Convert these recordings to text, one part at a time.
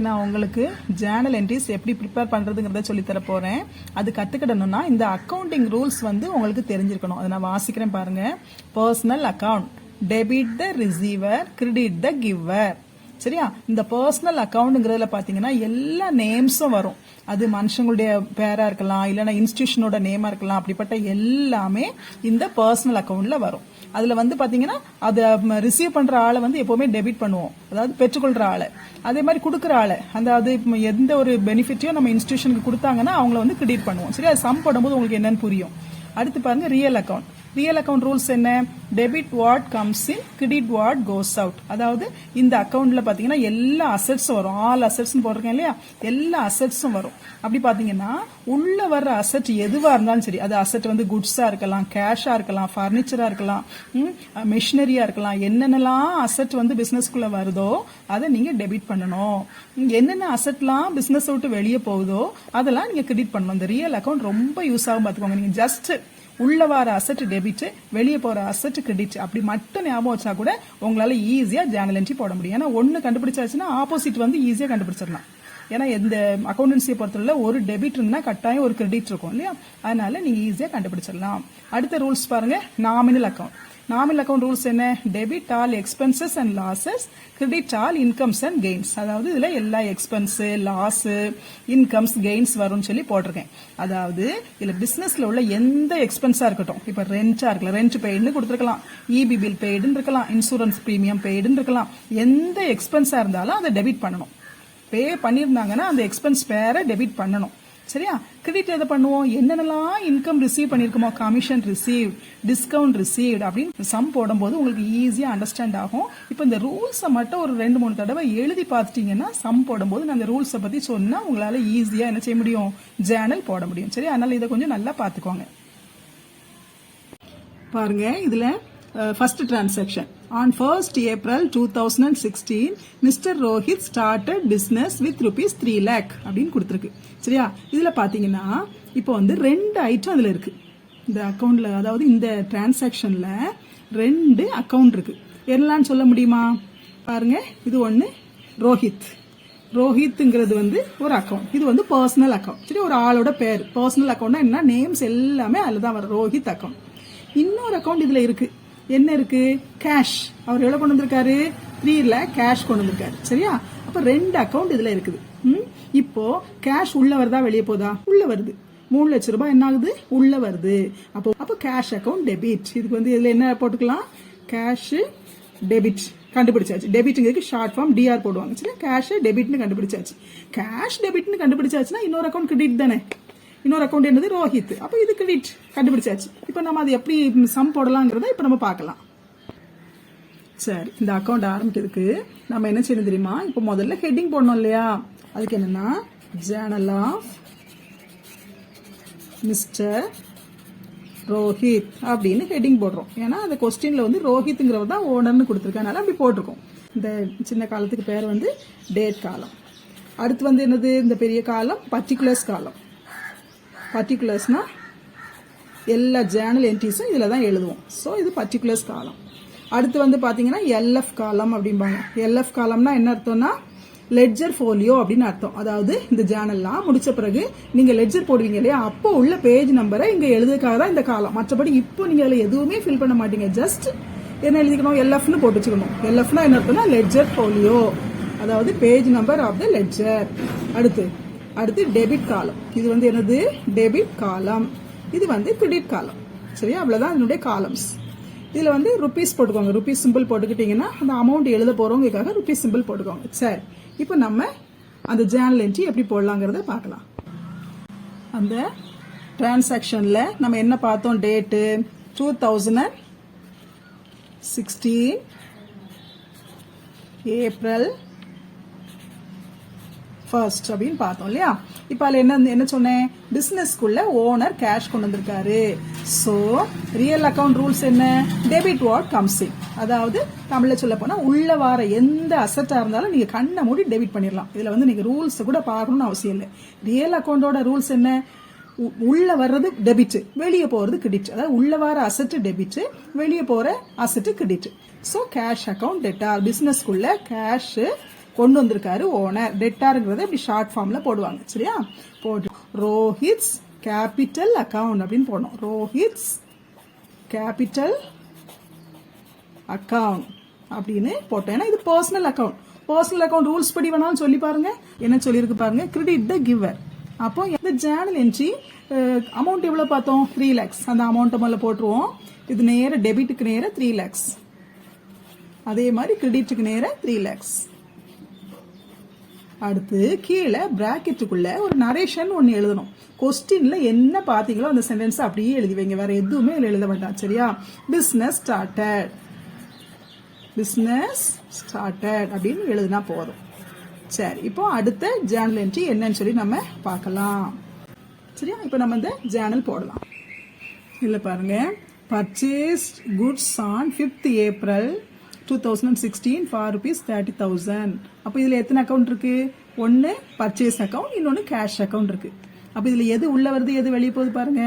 நான் உங்களுக்கு Journal entries எப்படி ப்ரிப்பேர் பண்றதுங்கிறத சொல்லி தர போறேன். அது கத்துக்கிடணும்னா இந்த அக்கவுண்டிங் ரூல்ஸ் உங்களுக்கு தெரிஞ்சிருக்கணும். அதை நான் வாசிக்கிறேன் பாருங்க. Personal account, debit the receiver, credit the giver. சரியா? இந்த பர்சனல் அக்கவுண்ட்ங்கிறதுல பாத்தீங்கன்னா எல்லா நேம்ஸும் வரும். அது மனுஷங்களுடைய பேரா இருக்கலாம், இல்லைன்னா இன்ஸ்டிடியூஷனோட நேமா இருக்கலாம். அப்படிப்பட்ட எல்லாமே இந்த பர்சனல் அக்கவுண்ட்ல வரும். அதுல பாத்தீங்கன்னா அதை ரிசீவ் பண்ற ஆளை எப்பவுமே டெபிட் பண்ணுவோம், அதாவது பெற்றுக்கொள்ற ஆளை. அதே மாதிரி கொடுக்குற ஆளை, அதாவது எந்த ஒரு பெனிஃபிட்டையும் நம்ம இன்ஸ்டிடியூஷனுக்கு கொடுத்தாங்கன்னா அவங்கள கிரெடிட் பண்ணுவோம். சரி, அது சம் போடும்போது உங்களுக்கு என்னன்னு புரியும். அடுத்து பாருங்க real account. Real account rules என்ன? Debit what comes in, credit what goes out. அதாவது இந்த அக்கவுண்ட்ல பாத்தீங்கன்னா எல்லா அசெட்ஸும் வரும். ஆல் அசெட்ஸ் போட்டிருக்கேன் இல்லையா, எல்லா அசெட்ஸும் வரும். அப்படி பாத்தீங்கன்னா உள்ள வர்ற அசெட் எதுவா இருந்தாலும் சரி, அது அசெட் குட்ஸா இருக்கலாம், கேஷா இருக்கலாம், பர்னிச்சரா இருக்கலாம், மெஷினரியா இருக்கலாம். என்னென்னலாம் அசெட் பிசினஸ்க்குள்ள வருதோ அதை நீங்க டெபிட் பண்ணணும். என்னென்ன அசெட்லாம் பிசினஸ் விட்டு வெளியே போகுதோ அதெல்லாம் நீங்க கிரெடிட் பண்ணணும். இந்த ரியல் அக்கவுண்ட் ரொம்ப யூஸ் ஆகும் பாத்துக்கோங்க. நீங்க ஜஸ்ட் உள்ள வர அசெட் டெபிட், வெளியே போற அசெட் கிரெடிட், அப்படி மட்டும் ஞாபகம் வச்சா கூட உங்களால ஈஸியா ஜேர்னல் என்ட்ரி போட முடியும். ஏன்னா ஒன்னு கண்டுபிடிச்சாச்சுன்னா ஆப்போசிட் ஈஸியா கண்டுபிடிச்சிடலாம். ஏன்னா இந்த அக்கௌண்டன்சியை பொறுத்தவரை ஒரு டெபிட் இருந்தா கட்டாயம் ஒரு கிரெடிட் இருக்கும் இல்லையா, அதனால நீங்க ஈஸியா கண்டுபிடிச்சிடலாம். அடுத்த ரூல்ஸ் பாருங்க, nominal account. Nominal account rules என்ன? Debit all expenses and losses, credit all incomes and gains. அதாவது இதுல எல்லா எக்ஸ்பென்ஸ், லாஸ், இன்கம்ஸ், கெயின்ஸ் வரும்னு சொல்லி போட்டிருக்கேன். அதாவது இதுல பிசினஸ்ல உள்ள எந்த எக்ஸ்பென்ஸா இருக்கட்டும், இப்ப ரெண்டா இருக்கலாம், ரெண்ட் பெய்டுன்னு கொடுத்துருக்கலாம், இபி பில் பெய்டுன்னு இருக்கலாம், இன்சூரன்ஸ் பிரீமியம் பெய்டுன்னு இருக்கலாம். எந்த எக்ஸ்பென்ஸா இருந்தாலும் அதை டெபிட் பண்ணணும். பே பண்ணிருந்தாங்கன்னா அந்த எக்ஸ்பென்ஸ் பேரை டெபிட் பண்ணணும். சரியா? கிரெடிட் எதை பண்ணுவோம்? என்னென்னலாம் இன்கம் ரிசீவ் பண்ணிருக்கோமோ, கமிஷன் ரிசீவ், டிஸ்கவுண்ட் ரிசீவ்ட் அப்படின்னு சம் போடும்போது உங்களுக்கு ஈஸியா அண்டர்ஸ்டாண்ட் ஆகும். இப்போ இந்த ரூல்ஸை மட்டும் ஒரு 2-3 தடவை எழுதி பார்த்துட்டீங்கன்னா சம் போடும்போது நான் அந்த ரூல்ஸை பத்தி சொன்னா உங்களால ஈஸியா என்ன செய்ய முடியும்? ஜேர்னல் போட முடியும். சரி, அதனால இதை கொஞ்சம் நல்லா பாத்துக்கோங்க. பாருங்க, இதுல first transaction. On 1st April 2016, Mr. Rohit started business with rupees 3 lakh அப்படின்னு கொடுத்திருக்கு. சரியா? இதுல பாத்தீங்கன்னா இப்போ 2 ஐட்டம் அதுல இருக்கு இந்த அக்கவுண்ட்ல. அதாவது இந்த டிரான்சாக்ஷன்ல 2 அக்கவுண்ட் இருக்கு. என்னன்னு சொல்ல முடியுமா? பாருங்க, இது ஒன்னு ரோஹித். ரோஹித்ங்கிறது ஒரு அக்கவுண்ட். இது பர்சனல் அக்கவுண்ட். சரி, ஒரு ஆளோட பேர். பர்சனல் அக்கவுண்ட்னா என்ன? நேம்ஸ் எல்லாமே அதுலதான் வரும், ரோஹித் அக்கவுண்ட். இன்னொரு அக்கவுண்ட் இதுல இருக்கு. என்ன இருக்கு? கேஷ். அவர் எவ்வளவு கொண்டு வந்திருக்காரு? 3 lakh கேஷ் கொண்டு வந்திருக்காரு. சரியா? அப்ப 2 அக்கவுண்ட் இதுல இருக்குது. இப்போ கேஷ் உள்ள வருதா வெளியே போதா? உள்ள வருது. 3 லட்சம் ரூபாய் என்ன ஆகுது? உள்ள வருது. அப்போ கேஷ் அக்கவுண்ட் டெபிட். இதுக்கு இதுல என்ன போட்டுக்கலாம்? கேஷ் டெபிட் கண்டுபிடிச்சாச்சு. டெபிட்ங்கிறதுக்கு ஷார்ட் ஃபார்ம் டிஆர் போடுவாங்க. சரி, கேஷ் டெபிட்னு கண்டுபிடிச்சாச்சு. கேஷ் டெபிட்னு கண்டுபிடிச்சாச்சுன்னா இன்னொரு அக்கவுண்ட் கிரெடிட் தானே. இன்னொரு அக்கௌண்ட் என்னது? ரோஹித். அப்ப இது கிரெடிட் கண்டுபிடிச்சாச்சு. இப்ப நம்ம அது எப்படி சம் போடலாங்கிறத இப்ப நம்ம பார்க்கலாம். சரி, இந்த அக்கௌண்ட் ஆரம்பிக்கிறதுக்கு நம்ம என்ன செய்யணும் தெரியுமா? இப்ப முதல்ல ஹெட்டிங் போடணும் இல்லையா? அதுக்கு என்னன்னா ஜேர்னல் ஆஃப் மிஸ்டர் ரோஹித் அப்படின்னு ஹெட்டிங் போடுறோம். ஏன்னா அந்த கொஸ்டின்ல ரோஹித்ங்கிறவர் தான் ஓனர்னு கொடுத்துருக்கனால அப்படி போட்டிருக்கோம். இந்த சின்ன காலத்துக்கு பேர் டேட் காலம். அடுத்து என்னது? இந்த பெரிய காலம் பர்டிகுலர்ஸ் காலம். பர்டிகுலர்ஸ்னா எல்லா ஜேர்னல் என்ட்ரிஸும் இதுல தான் எழுதுவோம். ஸோ இது பர்டிகுலர்ஸ் காலம். அடுத்து பாத்தீங்கன்னா எல்எஃப் காலம் அப்படிம்பாங்க. எல்எஃப் காலம்னா என்ன அர்த்தம்னா லெட்ஜர் ஃபோலியோ அப்படின்னு அர்த்தம். அதாவது இந்த ஜேர்னல்லாம் முடிச்ச பிறகு நீங்க லெட்ஜர் போடுவீங்க இல்லையா, அப்போ உள்ள பேஜ் நம்பரை இங்க எழுதுறதுக்காக தான் இந்த காலம். மற்றபடி இப்போ நீங்க அதுல எதுவுமே ஃபில் பண்ண மாட்டீங்க. ஜஸ்ட் என்ன எழுதிக்கணும்? எல்எஃப்னு போட்டு வச்சுக்கணும். எல்எஃப்னா என்ன அர்த்தம்னா லெட்ஜர் ஃபோலியோ, அதாவது page number of the ledger. அடுத்து டெபிட் காலம். இது என்னது? Debit column. இது கிரெடிட் காலம். சரியா? அவ்வளவுதான் இதனுடைய காலம்ஸ். இதுல ருபீஸ் போட்டுக்கோங்க. ருபீஸ் சிம்பிள் போட்டுக்கிட்டீங்கன்னா அந்த அமௌண்ட் எழுத போறவங்களுக்காக ருபீஸ் சிம்பிள் போட்டுக்கோங்க. சரி, இப்போ நம்ம அந்த ஜேர்னல் என்ட்ரி எப்படி போடலாங்கிறத பார்க்கலாம். அந்த டிரான்சாக்ஷன்ல நம்ம என்ன பார்த்தோம்? டேட்டு 2016 ஏப்ரல் 1st அப்படின்னு பார்த்தோம் இல்லையா? இப்ப அதுல என்ன சொன்னேன்? பிசினஸ்க்குள்ள ஓனர் கேஷ் கொண்டு வந்திருக்காரு. சோ ரியல் அக்கவுண்ட் ரூல்ஸ் என்ன? டெபிட் வாட் கம்ஸ் இன். அதாவது தமிழ்ல சொல்ல போனா உள்ள வார எந்த அசெட்டா இருந்தாலும் நீங்க கண்ணை மூடி டெபிட் பண்ணிடலாம். இதுல நீங்க ரூல்ஸ் கூட பார்க்கணும்னு அவசியம் இல்லை. ரியல் அக்கவுண்டோட ரூல்ஸ் என்ன? உள்ள வர்றது டெபிட், வெளியே போறது கிரெடிட். அதாவது உள்ள வர அசெட் டெபிட், வெளியே போற asset credit. So cash account debtor. பிசினஸ்க்குள்ள கேஷ் கொண்டு வந்திருக்காரு ஓனர். டெட்டாருங்கிறத இப்படி ஷார்ட் ஃபார்ம்ல போடுவாங்க. சரியா? போட்டு ரோஹித்ஸ் கேபிட்டல் அக்கவுண்ட் அப்படின்னு போடணும். ரோஹித்ஸ் கேபிட்டல் அக்கவுண்ட் அப்படின்னு போட்டோம். ஏன்னா இது personal account. Personal account rules படி வேணாலும் சொல்லி பாருங்க. என்ன சொல்லியிருக்கு பாருங்க, கிரெடிட் த கிவர். அப்போ இந்த ஜேர்னல் என்ட்ரி அமௌண்ட் எவ்வளவு பார்த்தோம், 3 lakhs. அந்த அமௌண்ட்டை மேல போட்டுருவோம். இது நேர டெபிட்டுக்கு நேர 3 lakhs. அதே மாதிரி கிரெடிட்டுக்கு நேர 3 lakhs. அடுத்து கீழே பிராக்கெட்டுக்குள்ள ஒரு நரேஷன் ஒன்னு எழுதணும். கொஸ்டின்ல என்ன பாத்தீங்களோ அந்த சென்டென்ஸ் அப்படியே எழுதி வைங்க. வேற எதுவுமே எழுத வேண்டாம். சரியா? பிசினஸ் ஸ்டார்டட், பிசினஸ் ஸ்டார்டட் அப்படின்னு எழுதினா போதும். சரி, இப்போ அடுத்த ஜேர்னல் என்ட்ரி என்னன்னு சொல்லி நம்ம பார்க்கலாம். சரியா? இப்போ நம்ம இந்த ஜேர்னல் போடலாம். இல்ல பாருங்க, purchased goods on 5th April 2016 for ₹30,000. அப்போ இதுல எத்தனை அக்கவுண்ட் இருக்கு? ஒன்னு பர்ச்சேஸ் அக்கவுண்ட், இன்னொன்னு கேஷ் அக்கவுண்ட் இருக்கு. அப்ப இதுல எது உள்ள வருது, எது வெளியே போகுது பாருங்க.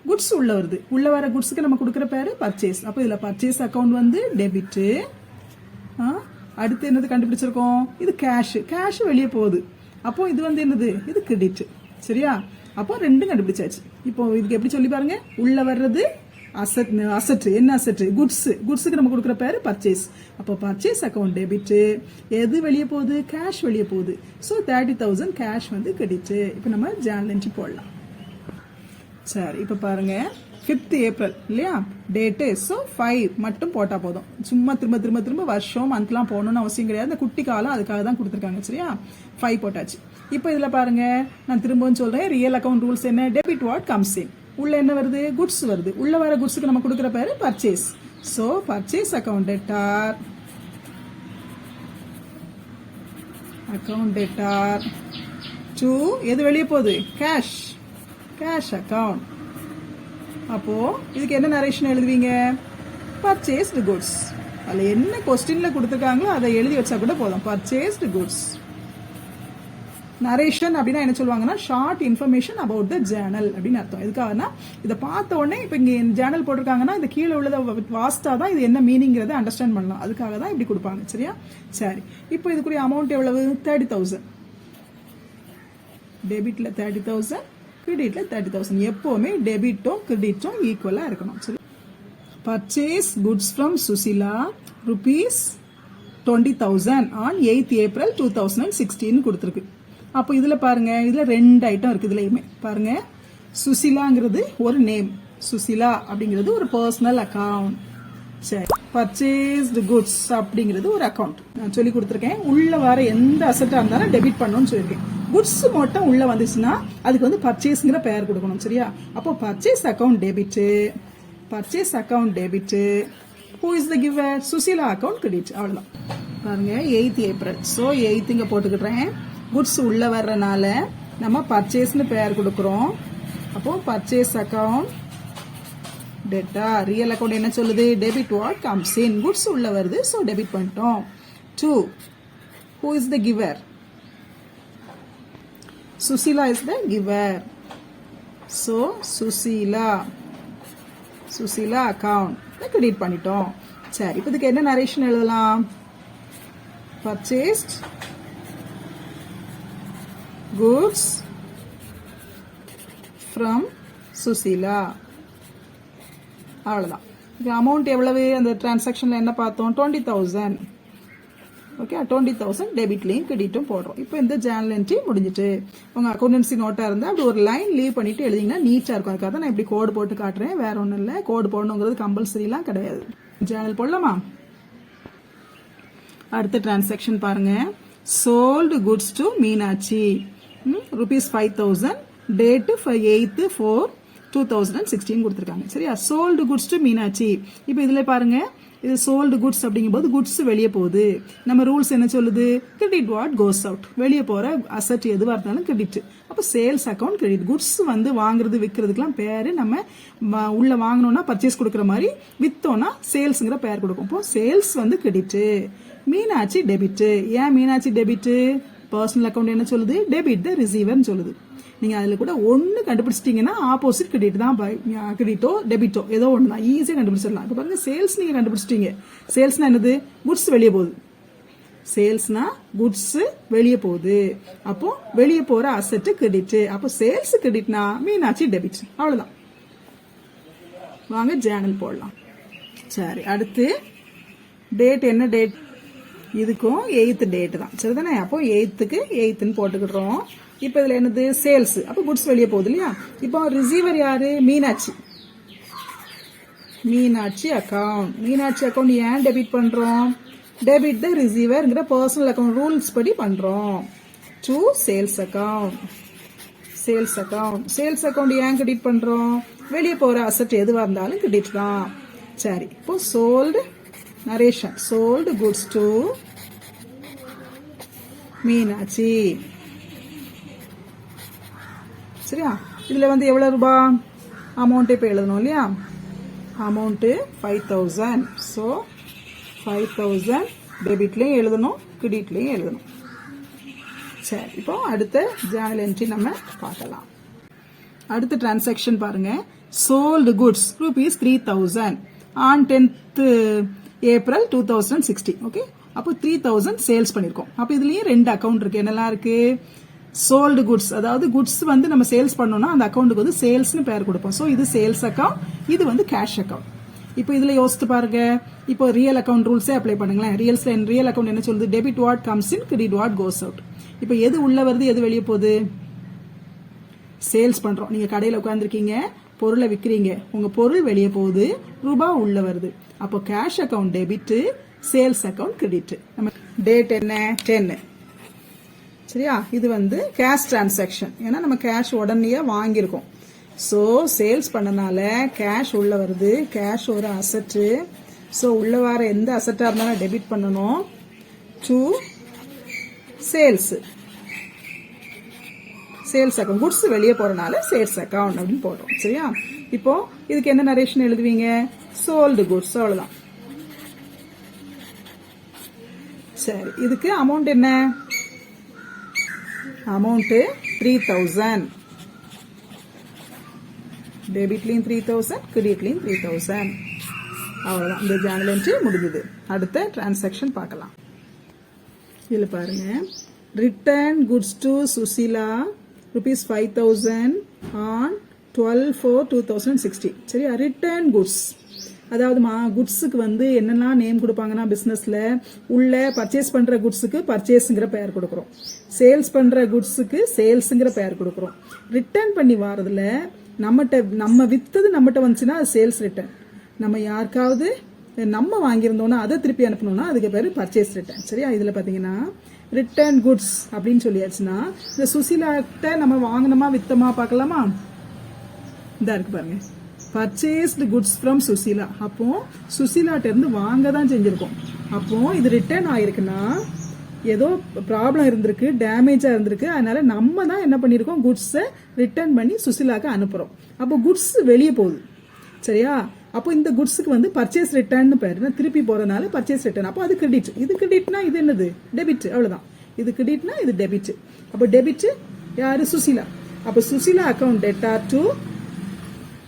குட்ஸ் உள்ள வருது. உள்ள வர குட்ஸ்க்கு நம்ம கொடுக்கற பேரு பர்ச்சேஸ். அப்ப இதுல பர்ச்சேஸ் அக்கவுண்ட் வந்து டெபிட். அடுத்து என்னது கண்டுபிடிச்சிருக்கோம், இது கேஷ். கேஷ் வெளியே போகுது. அப்போ இது வந்து என்னது, இது கிரெடிட். சரியா? அப்போ ரெண்டும் கண்டுபிடிச்சாச்சு. இப்போ இதுக்கு எப்படி சொல்லி பாருங்க, உள்ள வர்றது அசெட். அசெட் என்ன அசெட்? குட்ஸ். குட்ஸுக்கு நம்ம கொடுக்குற பேரு பர்ச்சேஸ். அப்போ பர்ச்சேஸ் அக்கவுண்ட் டெபிட். எது வெளியே போகுது, கேஷ் வெளியே போகுது. ஸோ 30,000 கேஷ் வந்து கிரெடிட். இப்போ நம்ம ஜேர்னல் என்ட்ரி போடலாம். சரி, இப்போ பாருங்க 5th April இல்லையா டேட்டு. ஸோ 5 மட்டும் போட்டா போதும். சும்மா திரும்ப திரும்ப திரும்ப வருஷம் மந்த்லாம் போகணும்னு அவசியம் கிடையாது. இந்த குட்டி காலம் அதுக்காக தான் கொடுத்துருக்காங்க. சரியா? 5 போட்டாச்சு. இப்போ இதுல பாருங்க, நான் திரும்பவும் சொல்றேன், ரியல் அக்கவுண்ட் ரூல்ஸ் என்ன? டெபிட் வாட் கம்ஸ் இன். உள்ள என்ன வருது, குட்ஸ் வருது. உள்ள வர குட்ஸுக்கு நம்ம கொடுக்குற பேரு purchase. So purchase account debtor, account debtor to எது வெளியே போகுது, கேஷ், கேஷ் அக்கவுண்ட். அப்போ இதுக்கு என்ன நரேஷன் எழுதுவீங்க, பர்ச்சேஸ்டு குட்ஸ். அதுல என்ன கொஸ்டின்ல கொடுத்துருக்காங்களோ அதை எழுதி வச்சா கூட போதும். Purchased goods. நரேஷன் அப்படின்னா என்ன சொல்லுவாங்கன்னா, short information about the Journal அப்படின்னு அர்த்தம். எதுக்காகனா இதை பார்த்த உடனே இப்போ இங்க ஜேர்னல் போட்டிருக்காங்கன்னா இந்த கீழே உள்ளதை வாஸ்தா தான் இது என்ன மீனிங்கிறத அண்டர்ஸ்டாண்ட் பண்ணலாம். அதுக்காக தான் இப்படி கொடுப்பாங்க. சரியா? சரி, இப்போ இதுக்குரிய அமௌண்ட் எவ்வளவு, 30,000. டெபிட்ல 30,000, கிரெடிட்ல 30,000. எப்பவுமே டெபிட்டும் கிரெடிட்டும் ஈக்குவலா இருக்கணும். சரி, purchase goods from Sushila ₹20,000 on 8th April 2016 கொடுத்துருக்கு. அப்போ இதுல பாருங்க, இதுல 2 ஐட்டம் இருக்கு. இதுலயுமே பாருங்க, சுசிலாங்கிறது ஒரு நேம், சுசிலா அப்படிங்கிறது ஒரு பர்சனல் அக்கவுண்ட். சரி, பர்ச்சேஸ்டு குட்ஸ் அப்படிங்கிறது ஒரு அக்கவுண்ட். நான் சொல்லி கொடுத்துருக்கேன், உள்ள வர எந்த அசெட்டா இருந்தாலும் டெபிட் பண்ணணும்னு சொல்லியிருக்கேன். குட்ஸ் மட்டும் உள்ள வந்துச்சுன்னா அதுக்கு வந்து பர்ச்சேஸ்ங்கிற பெயர் கொடுக்கணும். சரியா? அப்போ purchase account debit, purchase account debit. Who is the giver, Sushila account credit. அவ்வளவுதான். பாருங்க 8th April. ஸோ 8 இங்க போட்டுக்கிட்டேன். குட்ஸ் உள்ள வர்றனால நம்ம பர்ச்சேஸ்னு பெயர் கொடுக்கிறோம். அப்போ purchase account debtor. Real account என்ன சொல்லுது, debit what comes in. Goods உள்ள வருது, ஸோ டெபிட் பண்ணிட்டோம். 2, who is the giver, Sushila is the giver. So Sushila, Sushila account credit பண்ணிட்டோம். சரி, இப்போ இதுக்கு என்ன நரேஷன் எழுதலாம், பர்ச்சேஸ்ட் goods from சுசீலா. அவ்வளவுதான். இது அமௌண்ட் எவ்வளவு, அந்த டிரான்சாக்ஷன்ல என்ன பார்த்தோம், 20,000. ஓகே, 20,000 டெபிட்லையும் கிரெடிட்டும் போடுறோம். இப்போ இந்த ஜேர்னல் என்ட்ரி முடிஞ்சிட்டு. உங்க அக்கௌண்டன்சி நோட்டா இருந்தா அப்படி ஒரு லைன் லீவ் பண்ணிட்டு எழுதிங்கன்னா நீட்டா இருக்கும். அதுக்காக தான் நான் இப்படி கோடு போட்டு காட்டுறேன். வேற ஒன்றும் இல்லை, கோடு போடணுங்கிறது கம்பல்சரிலாம் கிடையாது. ஜேர்னல் போடலாமா? அடுத்த டிரான்சாக்ஷன் பாருங்க, sold goods to Meenakshi ₹5,000, date 8th 4 2016 கொடுத்துருக்காங்க. சரியா? Sold goods to Meenakshi. இப்போ இதுல பாருங்க, இது சோல்டு குட்ஸ் அப்படிங்கும்போது குட்ஸ் வெளியே போகுது. நம்ம ரூல்ஸ் என்ன சொல்லுது, கிரெடிட் வாட் கோஸ் அவுட். வெளியே போற அசெட் எதுவா இருந்தாலும் கிரெடிட். அப்போ சேல்ஸ் அக்கவுண்ட் கிரெடிட். குட்ஸ் வந்து வாங்குறது விற்கிறதுக்கெல்லாம் பேரு நம்ம உள்ள வாங்கணும்னா பர்ச்சேஸ் கொடுக்குற மாதிரி, வித்தோம்னா சேல்ஸ்ங்கிற பேர் கொடுக்கும். இப்போ சேல்ஸ் வந்து கிரெடிட், மீனாட்சி டெபிட். ஏன் மீனாட்சி டெபிட், பர்சனல் அக்கவுண்ட் என்ன சொல்லுது, டெபிட் த ரிசீவர்னு சொல்லுது. நீங்க அதுல கூட ஒன்னு கண்டுபிடிச்சிட்டீங்கன்னா ஆப்போசிட் கிரெடிட் தான், கிரெடிட்டோ டெபிட்டோ ஏதோ ஒன்று தான், ஈஸியா கண்டுபிடிச்சிடலாம். இப்போ பாருங்க, சேல்ஸ் நீங்க கண்டுபிடிச்சிட்டீங்க. சேல்ஸ்னா என்னது, குட்ஸ் வெளியே போகுது. சேல்ஸ்னா குட்ஸ் வெளியே போகுது, அப்போ வெளியே போற அசெட் கிரெடிட், அப்போ சேல்ஸ் கிரெடிட்னா மீனாட்சி டெபிட். அவ்வளவுதான். வாங்க ஜேர்னல் போடலாம். சரி, அடுத்து டேட் என்ன டேட்? இதுக்கும் 8th டேட் தான், சரிதானே? அப்போ 8க்கு 8ன்னு போட்டுக்கிடுறோம். இப்போ இதுல என்னது? சேல்ஸ். அப்போ குட்ஸ் வெளியே போகுது இல்லையா? இப்போ ரிசீவர் யாரு? மீனாட்சி. மீனாட்சி அக்கவுண்ட். மீனாட்சி அக்கவுண்ட் ஏன் டெபிட் பண்றோம்? டெபிட் த ரிசீவர்ங்கிற பர்சனல் அக்கவுண்ட் ரூல்ஸ் படி பண்றோம். To sales account. Sales account. Sales account ஏன் கிரெடிட் பண்றோம்? வெளியே போற அசெட் எதுவா இருந்தாலும் கிரெடிட் தான். சரி, இப்போ sold narration. Sold goods to Meenakshi. சரியா? இதுல வந்து எவ்வளவு ரூபாய் அமௌண்ட் இப்ப எழுதணும் இல்லையா? அமௌண்ட் 5000. ஸோ 5000 டெபிட்லையும் எழுதணும், கிரெடிட்லையும் எழுதணும். சரி, இப்போ அடுத்த ஜேர்னல் என்ட்ரி நம்ம பார்க்கலாம். அடுத்த டிரான்சாக்ஷன் பாருங்க. Sold goods rupees 3000 on 10th April 2016. Okay, அப்போ 3000 சேல்ஸ் பண்ணிருக்கோம். அப்போ இதுலயும் 2 அக்கவுண்ட் இருக்கு. என்னெல்லாம் இருக்கு? சோல்டு குட்ஸ், அதாவது குட்ஸ் வந்து நம்ம சேல்ஸ் பண்ணோம்னா அந்த அக்கௌண்ட்டுக்கு வந்து சேல்ஸ்னு பேர் கொடுப்போம். ஸோ இது சேல்ஸ் அக்கவுண்ட், இது வந்து கேஷ் அக்கவுண்ட். இப்போ இதுல யோசித்து பாருங்க. இப்போ ரியல் அக்கவுண்ட் ரூல்ஸே அப்ளை பண்ணுங்களேன். ரியல் அக்கவுண்ட் என்ன சொல்லுது? Debit what comes in, credit what goes out. இப்போ எது உள்ள வருது, எது வெளியே போகுது? சேல்ஸ் பண்றோம். நீங்க கடையில் உட்காந்துருக்கீங்க, பொருளை விற்கிறீங்க, உங்க பொருள் வெளியே போகுது, ரூபாய் உள்ள வருது. அப்போ cash account debit, sales account credit. நம்ம டேட் என்ன? 10. சரியா? இது வந்து கேஷ் டிரான்சாக்ஷன். ஏன்னா நம்ம கேஷ் உடனே வாங்கியிருக்கோம். ஸோ சேல்ஸ் பண்ணனால கேஷ் உள்ள வருது. கேஷ் ஒரு அசெட். ஸோ உள்ள வர எந்த அசெட்டா இருந்தாலும் டெபிட் பண்ணணும். To sales. Sales account. Goods வெளியே போறனால சேல்ஸ் அக்கவுண்ட் அப்படின்னு போடுறோம். சரியா? இப்போ இதுக்கு என்ன நரேஷன் எழுதுவீங்க? Sold goods. அவ்வளவுதான். சரி, இதுக்கு அமௌண்ட் என்ன? அமௌண்ட் 3000. டெபிட்லையும் 3000, கிரெடிட்லையும் 3000. அவ்வளவுதான். இந்த ஜேர்னல் என்ட்ரி முடிஞ்சது. அடுத்த டிரான்சாக்ஷன் பார்க்கலாம். இதுல பாருங்க. Return goods to Sushila rupees 5000 on 12/4/2016. சரியா? ரிட்டர்ன் குட்ஸ், அதாவது குட்ஸுக்கு வந்து என்னெல்லாம் நேம் கொடுப்பாங்கன்னா பிசினஸ்ல உள்ள பர்ச்சேஸ் பண்ற குட்ஸுக்கு பர்ச்சேஸ்ங்கிற பெயர் கொடுக்குறோம், சேல்ஸ் பண்ற குட்ஸுக்கு சேல்ஸ்ங்கிற பெயர் கொடுக்குறோம். ரிட்டர்ன் பண்ணி வாரதுல நம்ம வித்தது நம்மகிட்ட வந்துச்சுன்னா அது சேல்ஸ் ரிட்டர்ன். நம்ம யாருக்காவது நம்ம வாங்கியிருந்தோம்னா அதை திருப்பி அனுப்பணும்னா அதுக்கு பேரு பர்ச்சேஸ் ரிட்டர்ன். சரியா? இதுல பாத்தீங்கன்னா ரிட்டர்ன் குட்ஸ் அப்படின்னு சொல்லியாச்சுன்னா இந்த சுசீலாட்ட நம்ம வாங்கினோமா வித்தமா பார்க்கலாமா? இந்த இருக்கு பாருங்க. Purchased goods from Sushila. அப்போ சுசீலாட்ட இருந்து வாங்க தான் செஞ்சிருக்கோம். அப்போ இது ரிட்டர்ன் ஆயிருக்குன்னா ஏதோ ப்ராப்ளம் இருந்திருக்கு, டேமேஜா இருந்திருக்கு. அதனால நம்ம தான் என்ன பண்ணிருக்கோம்? குட்ஸை ரிட்டர்ன் பண்ணி சுசீலாக்கு அனுப்புறோம். அப்போ குட்ஸ் வெளியே போகுது. சரியா? அப்போ இந்த குட்ஸுக்கு வந்து பர்ச்சேஸ் ரிட்டர்ன் பேரு. திருப்பி போறதுனால பர்ச்சேஸ் ரிட்டர்ன். அப்போ அது கிரெடிட். இது கிரெடிட்னா இது என்னது? டெபிட். அவ்வளவுதான். இது கிரெடிட்னா இது டெபிட். அப்போ டெபிட் யாரு? சுசீலா. அப்போ Sushila account debtor to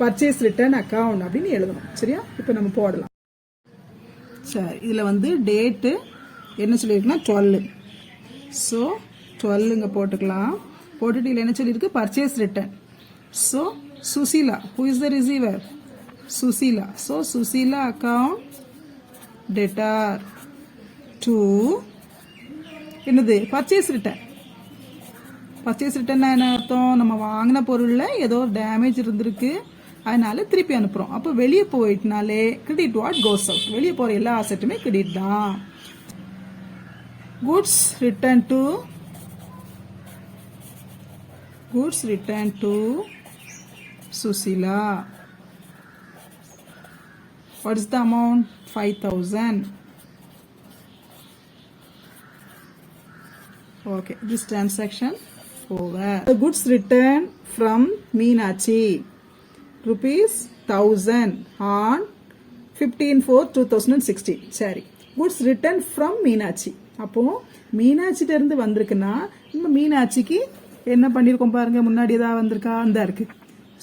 purchase return account அப்படின்னு எழுதணும். சரியா? இப்போ நம்ம போடலாம். சரி, இதுல வந்து டேட்டு என்ன சொல்லியிருக்குன்னா 12. ஸோ 12 போட்டுக்கலாம். போட்டுட்டு இதுல என்ன சொல்லியிருக்கு? Purchase return. So Susheela, who is the receiver? Susheela. So Susheela account debtor to என்னது? Purchase return. பர்ச்சேஸ் ரிட்டர்ன் என்ன அர்த்தம்? நம்ம வாங்கின பொருள்ல ஏதோ டேமேஜ் இருந்திருக்கு, அதனால திருப்பி அனுப்புறோம். அப்போ வெளியே போயிட்டனாலே கிரெடிட் வாட் கோஸ் அவுட். வெளியே போற எல்லா அசெட்டுமே கிரெடிட் தான். Goods returned to Susila. What is the amount? 5000. Okay, this transaction over. The goods returned from Meenachi rupees 1000 on 15/4/2016. சரி, goods returned from Meenachi. அப்போ மீனாட்சிட்ட இருந்து வந்திருக்குன்னா நம்ம மீனாட்சிக்கு என்ன பண்ணிருக்கோம் பாருங்க. முன்னாடி ஏதாவது வந்திருக்கா? அந்த இருக்கு.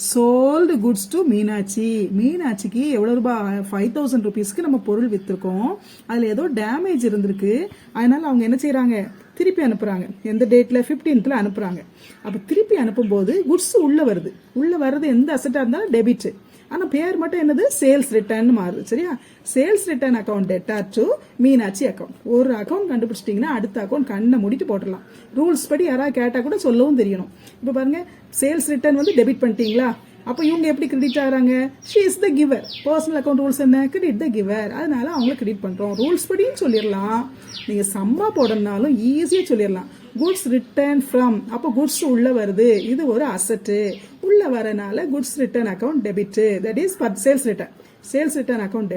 Sold goods to Meenakshi. மீனாட்சிக்கு எவ்வளவு ரூபாய்? 5000 rupeesக்கு நம்ம பொருள் வித்திருக்கோம். அதுல ஏதோ டேமேஜ் இருந்திருக்கு. அதனால அவங்க என்ன செய்யறாங்க? திருப்பி அனுப்புறாங்க. எந்த டேட்ல? 15th அனுப்புறாங்க. அப்ப திருப்பி அனுப்பும்போது குட்ஸ் உள்ள வருது. உள்ள வர்றது எந்த அசெட்டா இருந்தாலும் டெபிட். ஆனா பேர் மட்டும் என்னது? சேல்ஸ் ரிட்டர்ன் மாறுது. சரியா? Sales return account debtor to Meenakshi account. ஒரு அக்கௌண்ட் கண்டுபிடிச்சிட்டீங்கன்னா அடுத்த அக்கௌண்ட் கண்ணை மூடிட்டு போட்டுடலாம். ரூல்ஸ் படி யாராவது கேட்டா கூட சொல்லவும் தெரியணும். இப்ப பாருங்க, சேல்ஸ் ரிட்டர்ன் வந்து டெபிட் பண்ணிட்டீங்களா? அப்ப இவங்க எப்படி கிரெடிட் ஆகுறாங்க? She is the giver. Personal account rules என்ன? Credit the giver. அதனால அவங்கள கிரெடிட் பண்றோம். ரூல்ஸ் படியும் சொல்லிடலாம். நீங்க சம்பா போடனாலும் ஈஸியா சொல்லிடலாம். Goods return from. அப்போ குட்ஸ் உள்ள வருது. இது ஒரு அசெட். உள்ள வரனால goods return account debit. That is sales return. Sales return account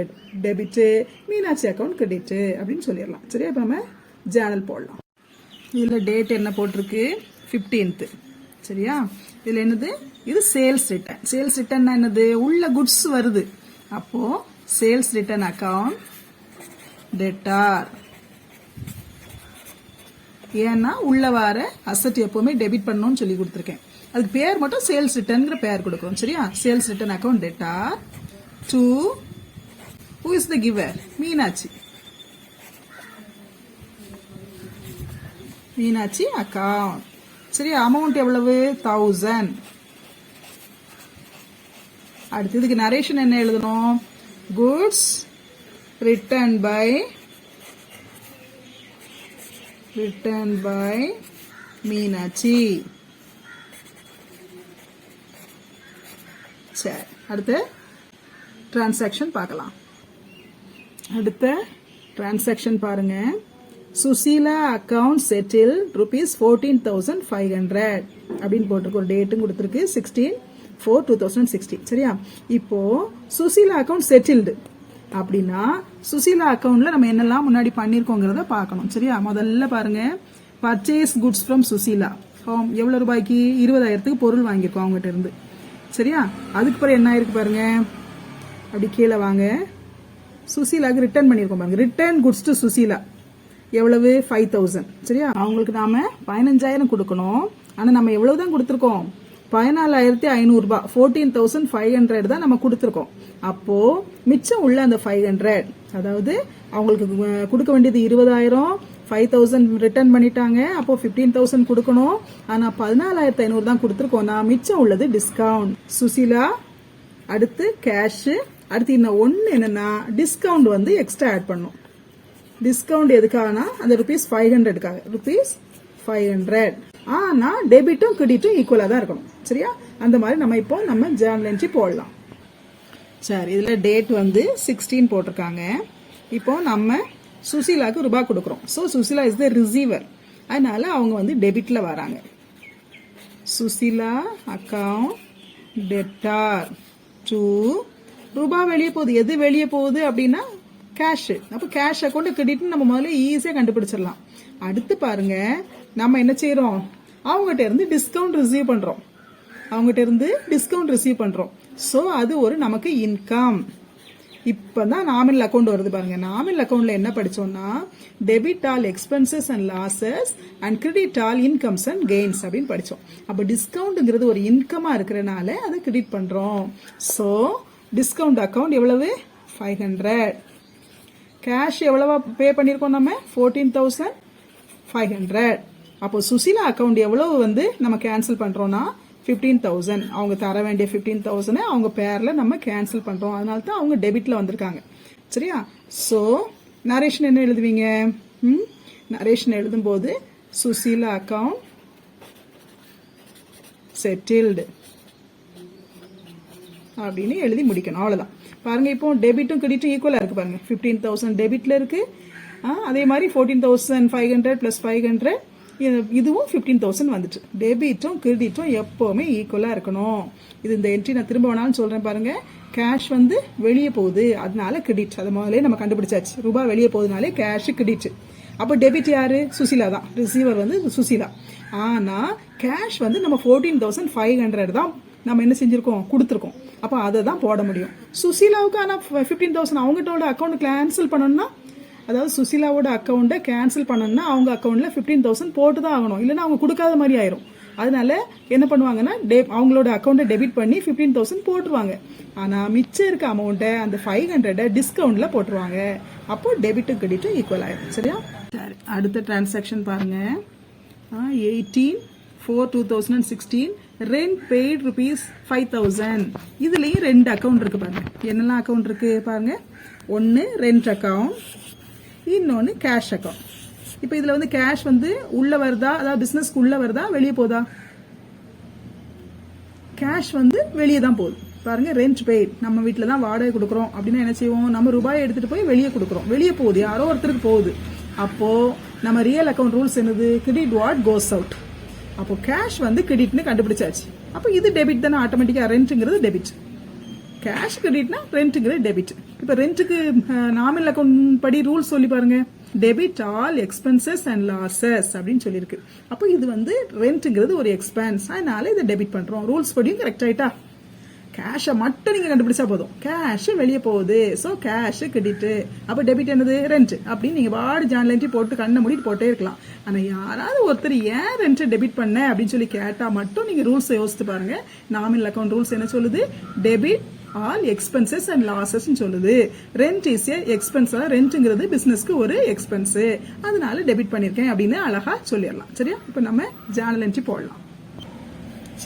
debit, Meenakshi account credit அப்படின்னு சொல்லிடலாம். சரியா? இப்ப நம்ம ஜேர்னல் போடலாம். இதுல டேட் என்ன போட்டிருக்கு? 15th. சரியா? இதுல என்னது? இது சேல்ஸ் ரிட்டர்ன். சேல்ஸ் ரிட்டர்ன் என்னது? உள்ள குட்ஸ் வருது. அப்போ சேல்ஸ் ரிட்டர்ன் அக்கௌண்ட் டெட்டார். ஏன்னா உள்ள வர அசெட் எப்பவுமே டெபிட் பண்ணணும்னு சொல்லி கொடுத்துருக்கேன். அதுக்கு பேர் மட்டும் சேல்ஸ் ரிட்டர்ன்ங்கிற பேர் கொடுக்கிறோம். சரியா? Sales return account debtor to who is the giver? Meenakshi. Meenakshi account. சரியா? அமௌண்ட் எவ்வளவு? 1000. அடுத்ததுக்கு நரேஷன் என்ன எழுதணும்? Goods return by Meenakshi. சரி, அடுத்து டிரான்சாக்ஷன் பார்க்கலாம். அடுத்த டிரான்சாக்ஷன் பாருங்க. சுசீலா அக்கவுண்ட் செட்டில் ₹14,500 அப்படின்னு போட்டிருக்கு. ஒரு டேட்டும் கொடுத்திருக்கு, 16/4/2016. சரியா? இப்போ சுசீலா அக்கவுண்ட் செட்டில்டு அப்படின்னா சுசீலா அக்கவுண்ட்ல நம்ம என்னெல்லாம் முன்னாடி பண்ணிருக்கோங்கிறத பார்க்கணும். சரியா? முதல்ல பாருங்க, பர்ச்சேஸ் குட்ஸ் ஃப்ரம் சுசீலா. எவ்வளவு ரூபாய்க்கு? 20,000க்கு பொருள் வாங்கியிருக்கோம் அவங்ககிட்ட இருந்து. சரியா? அதுக்கு பிறகு என்ன ஆயிருக்கு பாருங்க. அப்படி கீழே வாங்க. சுசீலாக்கு ரிட்டர்ன் பண்ணிருக்கோம் பாருங்க. ரிட்டர்ன் குட்ஸ் டு சுசீலா எவ்வளவு? 5,000. சரியா? அவங்களுக்கு நாம 15,000 கொடுக்கணும். ஆனா நம்ம எவ்வளவுதான் கொடுத்திருக்கோம்? 14,500 ரூபாய். 14,500 தான் நம்ம கொடுத்திருக்கோம். அப்போ மிச்சம் உள்ள அந்த 500, அதாவது அவங்களுக்கு கொடுக்க வேண்டியது 20,000, 5,000 ரிட்டர்ன் பண்ணிட்டாங்க. அப்போ 15,000 கொடுக்கணும். ஆனா 14,500 தான் கொடுத்திருக்கோம். நான் மிச்சம் உள்ளது டிஸ்கவுண்ட். சுசீலா, அடுத்து கேஷ், அடுத்து இன்னும் ஒன்னு என்னன்னா டிஸ்கவுண்ட் வந்து எக்ஸ்ட்ரா ஆட் பண்ணும். டிஸ்கவுண்ட் எதுக்காகனா அந்த ₹500க்காக. ₹500. ஆனா டெபிட்டும் கிரெடிட்டும் ஈக்குவலா தான் இருக்கணும். சரியா? அந்த மாதிரி நம்ம ஜேர்னல் என்ட்ரி போடலாம். சரி, இதுல டேட் வந்து 16 போட்டிருக்காங்க. இப்போ நம்ம சுசீலாக்கு ரூபாய் கொடுக்கறோம். So Sushila is the receiver. அதனால அவங்க வந்து டெபிட்ல வராங்க. சுசீலா அக்கவுண்ட் டெட்டார் டு ரூபாய் வெளியே போகுது. எது வெளியே போகுது அப்படின்னா கேஷ். அப்ப கேஷ் அக்கௌண்ட் கிரெடிட் நம்ம முதல்ல ஈஸியா கண்டுபிடிச்சிடலாம். அடுத்து பாருங்க, நம்ம என்ன செய்யறோம்? அவங்ககிட்ட இருந்து டிஸ்கவுண்ட் ரிசீவ் பண்றோம். சோ அது ஒரு நமக்கு இன்கம். இப்பதான் நாமினல் அக்கௌண்ட் வருது பாருங்க. நாமினல் அக்கௌண்ட்ல என்ன படிச்சோம்னா debit all expenses and losses and credit all incomes and gains அப்படின்னு படிச்சோம். அப்ப டிஸ்கவுண்ட்ங்கிறது ஒரு இன்கமா இருக்கிறனால அதை கிரெடிட் பண்றோம். சோ டிஸ்கவுண்ட் அக்கௌண்ட் எவ்வளவு? 500. கேஷ் எவ்வளவா பே பண்ணிருக்கோம்? நம்ம 14,500. அப்போ சுசீலா அக்கௌண்ட் எவ்வளவு வந்து நம்ம கேன்சல் பண்றோம்னா 15,000. அவங்க தர வேண்டிய 15,000 அவங்க பேர்ல நம்ம கேன்சல் பண்றோம். அதனால தான் அவங்க டெபிட்ல வந்திருக்காங்க. சரியா? சோ நரேஷன் என்ன எழுதுவீங்க? நரேஷன் எழுதும் போது சுசீலா அக்கவுண்ட் செட்டில்டு அப்படின்னு எழுதி முடிக்கணும். அவ்வளவுதான். பாருங்க, இப்போ டெபிட்டும் கிரெடிட்டும் ஈக்குவலா இருக்கு பாருங்க. 15,000 டெபிட்ல இருக்கு. அதே மாதிரி 14,500 பிளஸ் 500 இதுவும் 15,000 வந்துட்டு. டெபிட்டும் கிரெடிட்டும் எப்பவுமே ஈக்குவலா இருக்கணும். இது இந்த என்ட்ரி நான் திரும்ப வேணாலும் சொல்றேன் பாருங்க. கேஷ் வந்து வெளியே போகுது, அதனால கிரெடிட். அது முதல்ல நம்ம கண்டுபிடிச்சாச்சு. ரூபாய் வெளியே போகுதுனாலே கேஷ் கிரெடிட். அப்ப டெபிட் யாரு? சுசீலா தான். ரிசீவர் வந்து சுசீலா. ஆனா கேஷ் வந்து நம்ம 14,500 தான் நம்ம என்ன செஞ்சிருக்கோம்? கொடுத்துருக்கோம். அப்ப அதை தான் போட முடியும். சுசீலாவுக்கு ஆனா 15,000 அவங்ககிட்ட அக்கௌண்ட் கேன்சல் பண்ணணும்னா, அதாவது சுசீலாவோட அக்கௌண்ட்டை கேன்சல் பண்ணணும்னா அவங்க அக்கௌண்ட்ல 15,000 போட்டு தான் ஆகணும். இல்லைன்னா அவங்க கொடுக்காத மாதிரி ஆயிரும். அதனால என்ன பண்ணுவாங்கன்னா அவங்களோட அக்கௌண்ட்டை டெபிட் பண்ணி 15,000 போட்டுருவாங்க. ஆனா மிச்சம் இருக்க அமௌண்ட்டை அந்த 500 டிஸ்கவுண்ட்ல போட்டுருவாங்க. அப்போ டெபிட்டும் கிரெடிட்டும் ஈக்குவல் ஆயிடும். சரியா? சரி, அடுத்த டிரான்சாக்ஷன் பாருங்க. 18/4/2016 ரெண்ட் பெய்ட் ₹5,000. இதுலயும் 2 அக்கௌண்ட் இருக்கு பாருங்க. என்னெல்லாம் அக்கௌண்ட் இருக்கு பாருங்க. ஒன்னு ரெண்ட் அக்கௌண்ட், இன்னொன்னு கேஷ் அக்கௌண்ட். இப்போ இதுல வந்து கேஷ் வந்து உள்ள வருதா, அதாவது பிசினஸ்க்கு உள்ள வருதா வெளியே போதா? கேஷ் வந்து வெளியே தான் போகுது. பாருங்க, ரெண்ட் பெய்ட், நம்ம வீட்டில தான் வாடகை கொடுக்குறோம் அப்படின்னா என்ன செய்வோம், நம்ம ரூபாயை எடுத்துட்டு போய் வெளியே கொடுக்குறோம். வெளியே போகுது, யாரோ ஒருத்தருக்கு போகுது. அப்போ நம்ம ரியல் அக்கௌண்ட் ரூல்ஸ் என்னது, கிரெடிட் வாட் கோஸ் அவுட். அப்போ கேஷ் வந்து கிரெடிட்னு கண்டுபிடிச்சாச்சு. அப்போ இது டெபிட் தானே, ஆட்டோமேட்டிக்கா ரெண்ட்ங்கிறது டெபிட். கேஷ் கிரெடிட்னா ரெண்ட்ங்கிறது டெபிட். இப்போ ரெண்ட்டுக்கு நாமினல் அக்கௌண்ட் படி ரூல்ஸ் சொல்லி பாருங்க, debit all expenses and losses அப்படின்னு சொல்லியிருக்கு. அப்போ இது வந்து ரெண்ட்ங்கிறது ஒரு எக்ஸ்பென்ஸ், அதனால இதை டெபிட் பண்றோம். ரூல்ஸ் படியும் கரெக்ட் ஆயிட்டா? கேஷை மட்டும் நீங்க கண்டுபிடிச்சா போதும். கேஷ் வெளியே போகுது, ஸோ கேஷ் கிரெடிட். அப்போ டெபிட் என்னது, ரெண்ட் அப்படின்னு நீங்க வார்டு ஜார்னல் என்ட்ரி போட்டு கண்ணை மூடிட்டு போட்டே இருக்கலாம். ஆனா யாராவது ஒருத்தர் ஏன் ரெண்ட் டெபிட் பண்ண அப்படின்னு சொல்லி கேட்டா மட்டும் நீங்க ரூல்ஸ் யோசித்து பாருங்க. நாமினல் அக்கௌண்ட் ரூல்ஸ் என்ன சொல்லுது, debit all expenses and losses சொல்லுது. ரெண்ட் இஸ் ஏ எக்ஸ்பென்ஸ், ரெண்ட்ங்கிறது பிசினஸ்க்கு ஒரு எக்ஸ்பென்ஸ், அதனால டெபிட் பண்ணிருக்கேன் அப்படின்னு அழகா சொல்லிடலாம். சரியா? இப்போ நம்ம ஜார்னல் என்ட்ரி போடலாம்.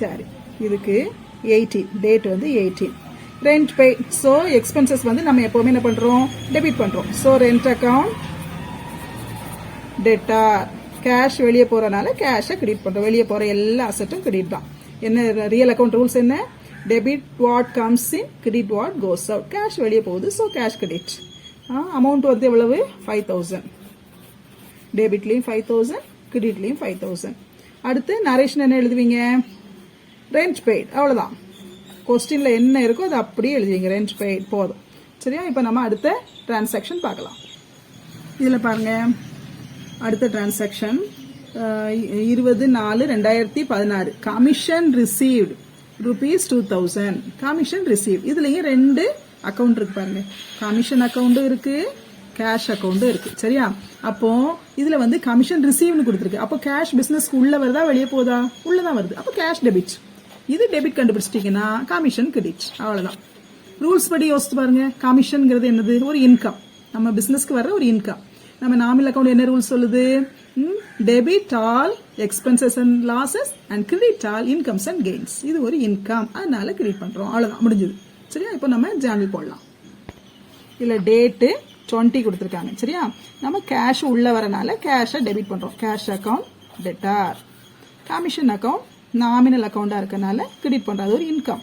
சரி, இதுக்கு 18 டேட் வந்து 18. ரெண்ட் பே, சோ எக்ஸ்பென்சஸ் வந்து நம்ம எப்பவுமே என்ன பண்றோம், டெபிட் பண்றோம். So rent account debtor, cash வெளியே போறனால கேஷை கிரெடிட் பண்றோம். வெளியே போற எல்லா அசெட்டும் கிரெடிட் தான். என்ன ரியல் அக்கவுண்ட் ரூல்ஸ் என்ன, debit what comes in, credit what goes out. Cash வெளியே போகுது, சோ கேஷ் கிரெடிட். அமௌண்ட் வந்து எவ்வளவு, 5,000. டெபிட்லயும் 5,000, கிரெடிட்லயும் 5,000. அடுத்து நரேஷன் என்ன எழுதுவீங்க, ரெண்ட் பெய்ட், அவ்வளவுதான். கொஸ்டின்ல என்ன இருக்கோ அது அப்படியே எழுதுவீங்க, ரெண்ட் பெய்ட் போதும். சரியா? இப்போ நம்ம அடுத்த டிரான்சாக்ஷன் பார்க்கலாம். இதுல பாருங்க, அடுத்த transaction 20/4/2016 commission received ₹2,000. Commission receive, இதுலயும் 2 அக்கௌண்ட் இருக்கு பாருங்க. கமிஷன் அக்கௌண்ட் இருக்கு, கேஷ் அக்கௌண்ட் இருக்கு. சரியா? அப்போ இதுல வந்து கமிஷன் ரிசீவ்னு கொடுத்துருக்கு. அப்போ கேஷ் பிசினஸ்க்கு உள்ள வருதா வெளியே போதா, உள்ளதான் வருது. அப்போ கேஷ் டெபிட். இது டெபிட் கண்டுபிடிச்சிட்டீங்கன்னா கமிஷன் கிரெடிட், அவ்வளவுதான். ரூல்ஸ் படி யோசிச்சு பாருங்க. கமிஷன்ங்கிறது என்னது, ஒரு இன்கம், நம்ம பிசினஸ்க்கு வர்ற ஒரு இன்கம். நம்ம நாமினல் அக்கௌண்ட் என்ன ரூல் சொல்லுது, debit all expenses and losses and credit all incomes and gains. இது ஒரு இன்கம், அதனால கிரெடிட் பண்றோம், அவ்வளவுதான், முடிஞ்சது. சரியா? இப்போ நம்ம ஜேர்னல் போடலாம். இல்ல டேட்டு 20 கொடுத்துருக்காங்க. சரியா? நம்ம கேஷ் உள்ள வரனால கேஷை டெபிட் பண்றோம். Cash account debtor. Commission account nominal அக்கௌண்டா இருக்கனால கிரெடிட் பண்றது, ஒரு இன்கம்,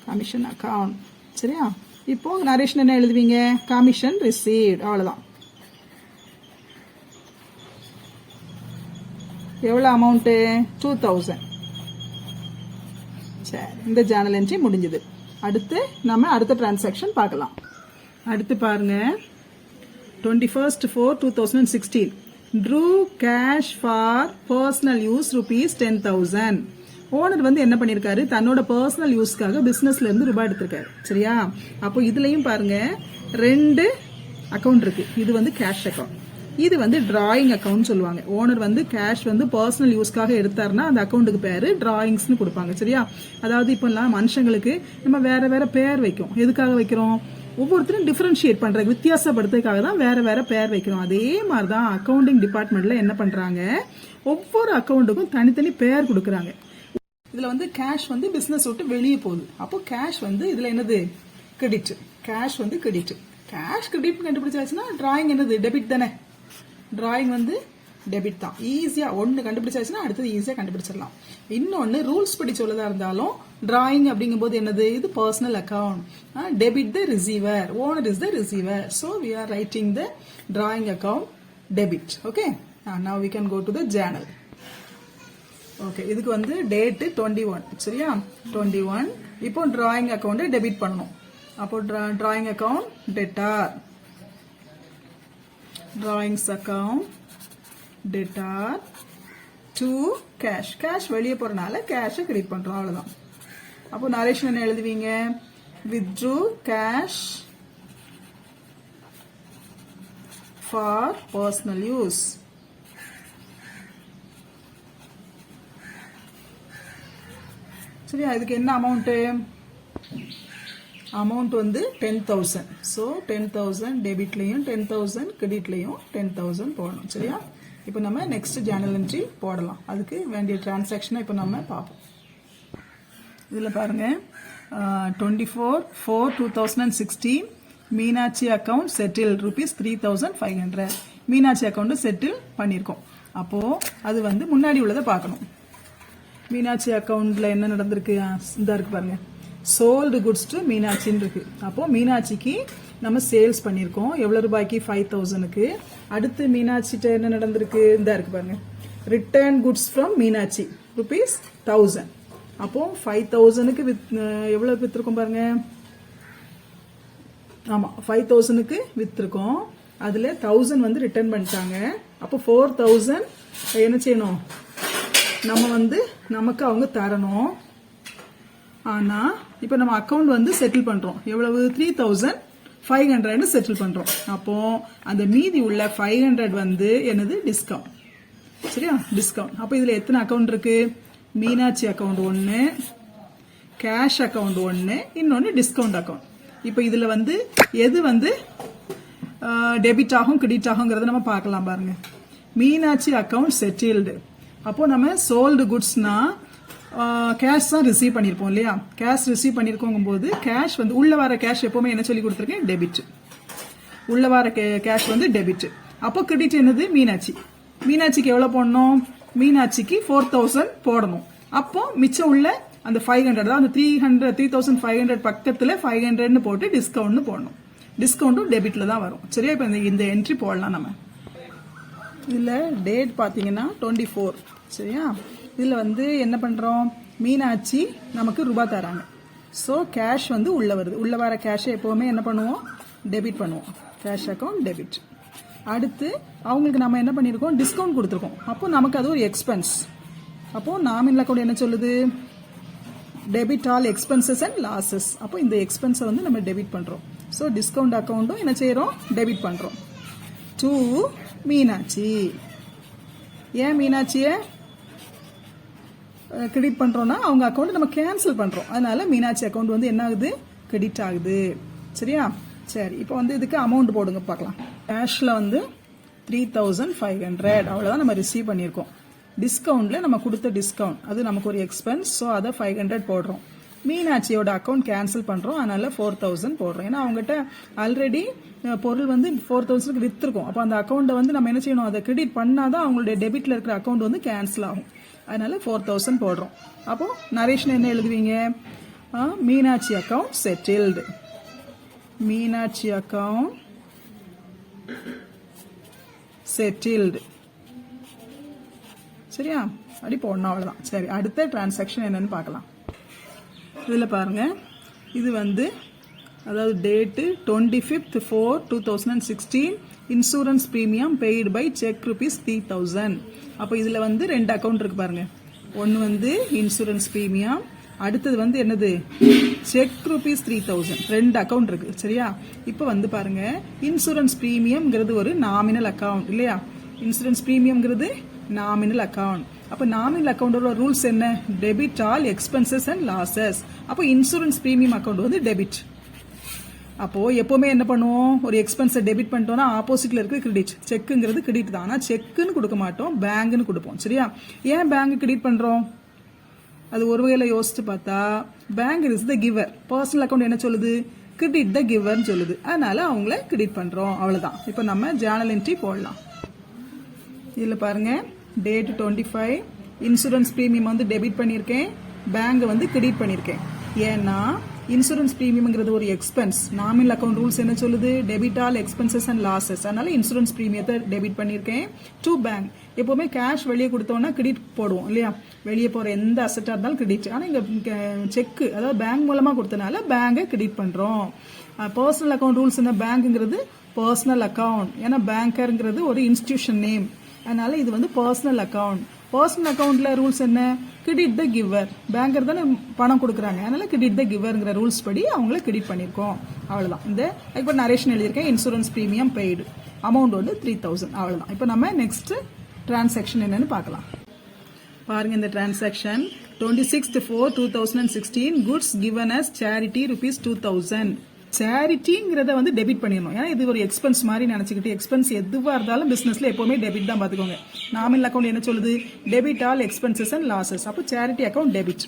கமிஷன் அக்கௌண்ட். சரியா? இப்போ நரேஷன் என்ன எழுதுவீங்க, கமிஷன் ரிசீவ்ட், அவ்வளவுதான். எவ்வளவு அமௌண்ட், 2,000. சரி, இந்த ஜேர்னல் என்ட்ரி முடிஞ்சது. அடுத்து நம்ம அடுத்த டிரான்சாக்ஷன் பார்க்கலாம். அடுத்து பாருங்க, 21/4/2016 drew cash for personal use ₹10,000. Owner வந்து என்ன பண்ணிருக்காரு, தன்னோட பர்சனல் யூஸ்க்காக பிசினஸ்ல இருந்து ரூபாய் எடுத்திருக்காரு. சரியா? அப்போ இதுலயும் பாருங்க 2 அக்கௌண்ட் இருக்கு. இது வந்து கேஷ் அக்கௌண்ட், இது வந்து டிராயிங் அக்கௌண்ட் சொல்லுவாங்க. ஓனர் வந்து கேஷ் வந்து பர்சனல் யூஸ்க்காக எடுத்தாருன்னா அந்த அக்கௌண்ட்டுக்கு பேரு டிராயிங்ஸ்னு கொடுப்பாங்க. சரியா? அதாவது இப்போ எல்லாம் மனுஷங்களுக்கு நம்ம வேற வேற பேர் வைக்கும். எதுக்காக வைக்கிறோம், ஒவ்வொருத்தரும் டிஃபரன்ஷியேட் பண்றதுக்கு, வித்தியாசப்படுத்துறதுக்காக தான் வேற வேற பேர் வைக்கிறோம். அதே மாதிரிதான் அக்கௌண்டிங் டிபார்ட்மெண்ட்ல என்ன பண்றாங்க, ஒவ்வொரு அக்கௌண்ட்டுக்கும் தனித்தனி பேர் கொடுக்கறாங்க. இதுல வந்து கேஷ் வந்து பிசினஸ் விட்டு வெளியே போகுது. அப்போ கேஷ் வந்து இதுல என்னது, கிரெடிட். கேஷ் வந்து கிரெடிட். கேஷ் கிரெடிட் கண்டுபிடிச்சாச்சுன்னா டிராயிங் என்னது, டெபிட் தானே. டிராயிங் வந்து டெபிட் தான். ஈஸியா ஒன்னு கண்டுபிடிச்சாச்சுன்னா அடுத்தது ஈஸியா கண்டுபிடிச்சிடலாம். இன்னொன்னு ரூல்ஸ் படி சொல்லதா இருந்தாலும் டிராயிங் அப்படிங்கும் போது என்னது, இது personal account. Debit the receiver, owner is the receiver. So we are writing the drawing account debit. Okay, now we can go to the journal. Okay, இதுக்கு வந்து டேட் 21. சரியா? 21. இப்போ டிராயிங் அக்கௌண்ட் டெபிட் பண்ணணும். அப்போ drawing account debtor, drawings account debtor to cash. cash வெளியே போறனால கேஷை credit பண்றோம், அவ்வளவுதான். அப்போ நரேஷன் என்ன எழுதுவீங்க, withdrew cash for personal use. சரியா? இதுக்கு என்ன அமௌண்ட்டு? அமௌண்ட் வந்து 10,000. ஸோ 10,000 டெபிட்லையும் 10,000 கிரெடிட்லையும் 10,000 போடணும். சரியா? இப்போ நம்ம நெக்ஸ்ட் ஜேர்னல் என்ட்ரி போடலாம். அதுக்கு வேண்டிய டிரான்சாக்ஷனை இப்போ நம்ம பார்ப்போம். இதில் பாருங்க, 24/4/2016 Meenakshi account settle ₹3,500. Meenakshi account settle பண்ணியிருக்கோம். அப்போ அது வந்து முன்னாடி உள்ளதை பார்க்கணும். மீனாட்சி அக்கௌண்ட்ல என்ன நடந்திருக்கு? இந்த இருக்கு பாருங்க, சோல்டு குட்ஸ் டு மீனாட்சின்னு இருக்கு. அப்போ மீனாட்சிக்கு நம்ம சேல்ஸ் பண்ணியிருக்கோம். எவ்வளவு ரூபாய்க்கு? 5,000க்கு. அடுத்து மீனாட்சிட்ட என்ன நடந்திருக்கு? இந்த இருக்கு பாருங்க, ரிட்டர்ன் குட்ஸ் ஃப்ரம் மீனாட்சி ₹1,000. அப்போ 5,000க்கு எவ்வளவு வித்திருக்கோம் பாருங்க. ஆமா, 5,000க்கு வித்திருக்கோம். அதுல 1,000 வந்து ரிட்டர்ன் பண்ணிட்டாங்க. அப்போ 4,000 என்ன செய்யணும்? நம்ம வந்து நமக்கு அவங்க தரணும். ஆனா இப்ப நம்ம அக்கௌண்ட் வந்து செட்டில் பண்றோம். எவ்வளவு? 3,500 செட்டில் பண்றோம். அப்போ அந்த மீதி உள்ள 500 வந்து என்னது? டிஸ்கவுண்ட். சரியா? டிஸ்கவுண்ட். அப்போ இதுல எத்தனை அக்கௌண்ட் இருக்கு? மீனாட்சி அக்கௌண்ட் 1, கேஷ் அக்கௌண்ட் 1, இன்னொன்னு டிஸ்கவுண்ட் அக்கௌண்ட். இப்போ இதுல வந்து எது வந்து டெபிட் ஆகும் கிரெடிட் ஆகுங்கிறத நம்ம பார்க்கலாம். பாருங்க, மீனாட்சி அக்கௌண்ட் செட்டில்டு. அப்போ நம்ம சோல்டு குட்ஸ்னா கேஷ் தான் ரிசீவ் பண்ணியிருப்போம் இல்லையா? கேஷ் ரிசீவ் பண்ணியிருக்கோங்கும் போது கேஷ் வந்து உள்ள வர கேஷ் எப்பவுமே என்ன சொல்லி கொடுத்துருக்கேன்? டெபிட். உள்ள வர கேஷ் வந்து டெபிட். அப்போ கிரெடிட் என்னது? மீனாட்சி. மீனாட்சிக்கு எவ்வளவு போடணும்? மீனாட்சிக்கு 4,000 போடணும். அப்போ மிச்சம் உள்ள அந்த 500 தான், அந்த 3,500 பக்கத்துல 500 போட்டு டிஸ்கவுண்ட் போடணும். டிஸ்கவுண்டும் டெபிட்ல தான் வரும். சரியா? இப்போ இந்த என்ட்ரி போடலாம். நம்ம இதுல டேட் பாத்தீங்கன்னா 24. சரியா? இதுல வந்து என்ன பண்றோம்? மீனாட்சி நமக்கு ரூபாய் தராங்க. ஸோ கேஷ் வந்து உள்ள வருது. உள்ள வர கேஷை எப்பவுமே என்ன பண்ணுவோம்? டெபிட் பண்ணுவோம். Cash account debit. அடுத்து அவங்களுக்கு நம்ம என்ன பண்ணிருக்கோம்? டிஸ்கவுண்ட் கொடுத்துருக்கோம். அப்போ நமக்கு அது ஒரு எக்ஸ்பென்ஸ். அப்போ நாமினல் அக்கௌண்ட் என்ன சொல்லுது? Debit all expenses and losses. அப்போ இந்த எக்ஸ்பென்ஸை வந்து நம்ம டெபிட் பண்றோம். ஸோ டிஸ்கவுண்ட் அக்கௌண்ட்டும் என்ன செய்யறோம்? டெபிட் பண்றோம். டு மீனாட்சி. ஏன் மீனாட்சியை கிரெடிட் பண்றோம்னா அவங்க அக்கௌண்ட் நம்ம கேன்சல் பண்றோம். அதனால மீனாட்சி அக்கௌண்ட் வந்து என்ன ஆகுது? கிரெடிட் ஆகுது. சரியா? சரி, இப்போ வந்து இதுக்கு அமௌண்ட் போடுங்க பார்க்கலாம். கேஷ்ல வந்து 3,500 அவ்வளவுதான் நம்ம ரிசீவ் பண்ணியிருக்கோம். டிஸ்கவுண்ட்ல நம்ம கொடுத்த டிஸ்கவுண்ட் அது நமக்கு ஒரு எக்ஸ்பென்ஸ். ஸோ அதை 500 போடுறோம். மீனாட்சியோட அக்கௌண்ட் கேன்சல் பண்றோம். அதனால 4,000 போடுறோம். ஏன்னா அவங்ககிட்ட ஆல்ரெடி பொருள் வந்து 4,000க்கு வித்திருக்கோம். அப்போ அந்த அக்கௌண்ட்டை வந்து நம்ம என்ன செய்யணும்? அதை கிரெடிட் பண்ணாதான் அவங்களுடைய டெபிட்ல இருக்கிற அக்கௌண்ட் வந்து கேன்சல் ஆகும். அதனால 4,000 போடுறோம். அப்போ நரேஷன் என்ன எழுதுவீங்க? Meenakshi account settled. Meenakshi account settled. சரியா? அப்படி போடணும். அவ்வளவுதான். சரி, அடுத்த டிரான்சாக்ஷன் என்னன்னு பார்க்கலாம். இதுல பாருங்க, இது வந்து அதாவது date 25/4/2016 insurance premium paid by cheque ₹3,000. அப்போ இதுல வந்து 2 அக்கௌண்ட் இருக்கு பாருங்க. ஒன்னு வந்து இன்சூரன்ஸ் பிரீமியம், அடுத்தது வந்து என்னது? செக் ₹3,000. 2 அக்கௌண்ட் இருக்கு. சரியா? இப்போ வந்து பாருங்க, இன்சூரன்ஸ் பிரீமியம்ங்கிறது ஒரு நாமினல் அக்கௌண்ட் இல்லையா? இன்சூரன்ஸ் பிரீமியம்ங்கிறது நாமினல் அக்கௌண்ட். அப்ப நாமினல் அக்கௌண்டோட ரூல்ஸ் என்ன? Debit all expenses and losses. அப்போ இன்சூரன்ஸ் பிரீமியம் அக்கௌண்ட் வந்து டெபிட். அப்போ எப்பவுமே என்ன பண்ணுவோம்? ஒரு எக்ஸ்பென்ஸை டெபிட் பண்ணிட்டோம்னா ஆப்போசிட்ல இருக்கு கிரெடிட். செக்குங்கிறது கிரெடிட் தான். ஆனா செக்குன்னு கொடுக்க மாட்டோம், பேங்க்னு கொடுப்போம். சரியா? ஏன் பேங்க் கிரெடிட் பண்றோம்? அது ஒரு வகையில யோசிச்சு பார்த்தா bank is the giver. Personal account என்ன சொல்லுது? கிரெடிட் த கிவர்னு சொல்லுது. அதனால அவங்கள கிரெடிட் பண்றோம். அவ்வளவுதான். இப்போ நம்ம ஜேர்னல் என்ட்ரி போடலாம். இதுல பாருங்க, டேட் 25, இன்சூரன்ஸ் பிரீமியம் வந்து டெபிட் பண்ணியிருக்கேன், பேங்க் வந்து கிரெடிட் பண்ணியிருக்கேன். ஏன்னா இன்சூரன்ஸ் பிரீமியம்ங்கிறது ஒரு எக்ஸ்பென்ஸ். நாமினல் அக்கௌண்ட் ரூல்ஸ் என்ன சொல்லுது? Debit all expenses and losses. அதனால இன்சூரன்ஸ் பிரீமியத்தை டெபிட் பண்ணியிருக்கேன். To bank. எப்பவுமே கேஷ் வெளியே கொடுத்தோம்னா கிரெடிட் போடுவோம் இல்லையா? வெளியே போற எந்த அசெட்டா இருந்தாலும் கிரெடிட். ஆனா இங்க செக் அதாவது பேங்க் மூலமா கொடுத்தனால பேங்கை கிரெடிட் பண்றோம். பர்சனல் அக்கௌண்ட் ரூல்ஸ் என்ன? பேங்க்ங்கிறது பர்சனல் அக்கௌண்ட். ஏன்னா பேங்கர்ங்கிறது ஒரு இன்ஸ்டிடியூஷன் நேம். அதனால இது வந்து பர்சனல் அக்கௌண்ட். பர்சனல் அக்கௌண்ட்ல ரூல்ஸ் என்ன? Credit the giver. பேங்கர் தானே பணம் கொடுக்குறாங்க. அதனால கிரெடிட் த கிவர்ங்கிற ரூல்ஸ் படி அவங்கள கிரெடிட் பண்ணிருக்கோம். அவ்வளவுதான். இந்த இப்போ நரேஷன் எழுதியிருக்கேன். Insurance premium paid. அமௌண்ட் வந்து 3,000. அவ்வளவுதான். இப்போ நம்ம நெக்ஸ்ட் டிரான்சாக்ஷன் என்னன்னு பார்க்கலாம். பாருங்க, இந்த transaction 26th 4 2016 goods given as charity rupees 2000. சேரிட்டிங்கிறத வந்து டெபிட் பண்ணிடணும். ஏன்னா இது ஒரு எக்ஸ்பென்ஸ் மாதிரி நினைச்சுக்கிட்டு எக்ஸ்பென்ஸ் எதுவாக இருந்தாலும் பிசினஸ்ல எப்பவுமே டெபிட் தான் பார்த்துக்கோங்க. நாமினல் அக்கௌண்ட் என்ன சொல்லுது? Debit all expenses and losses. அப்போ charity account debit.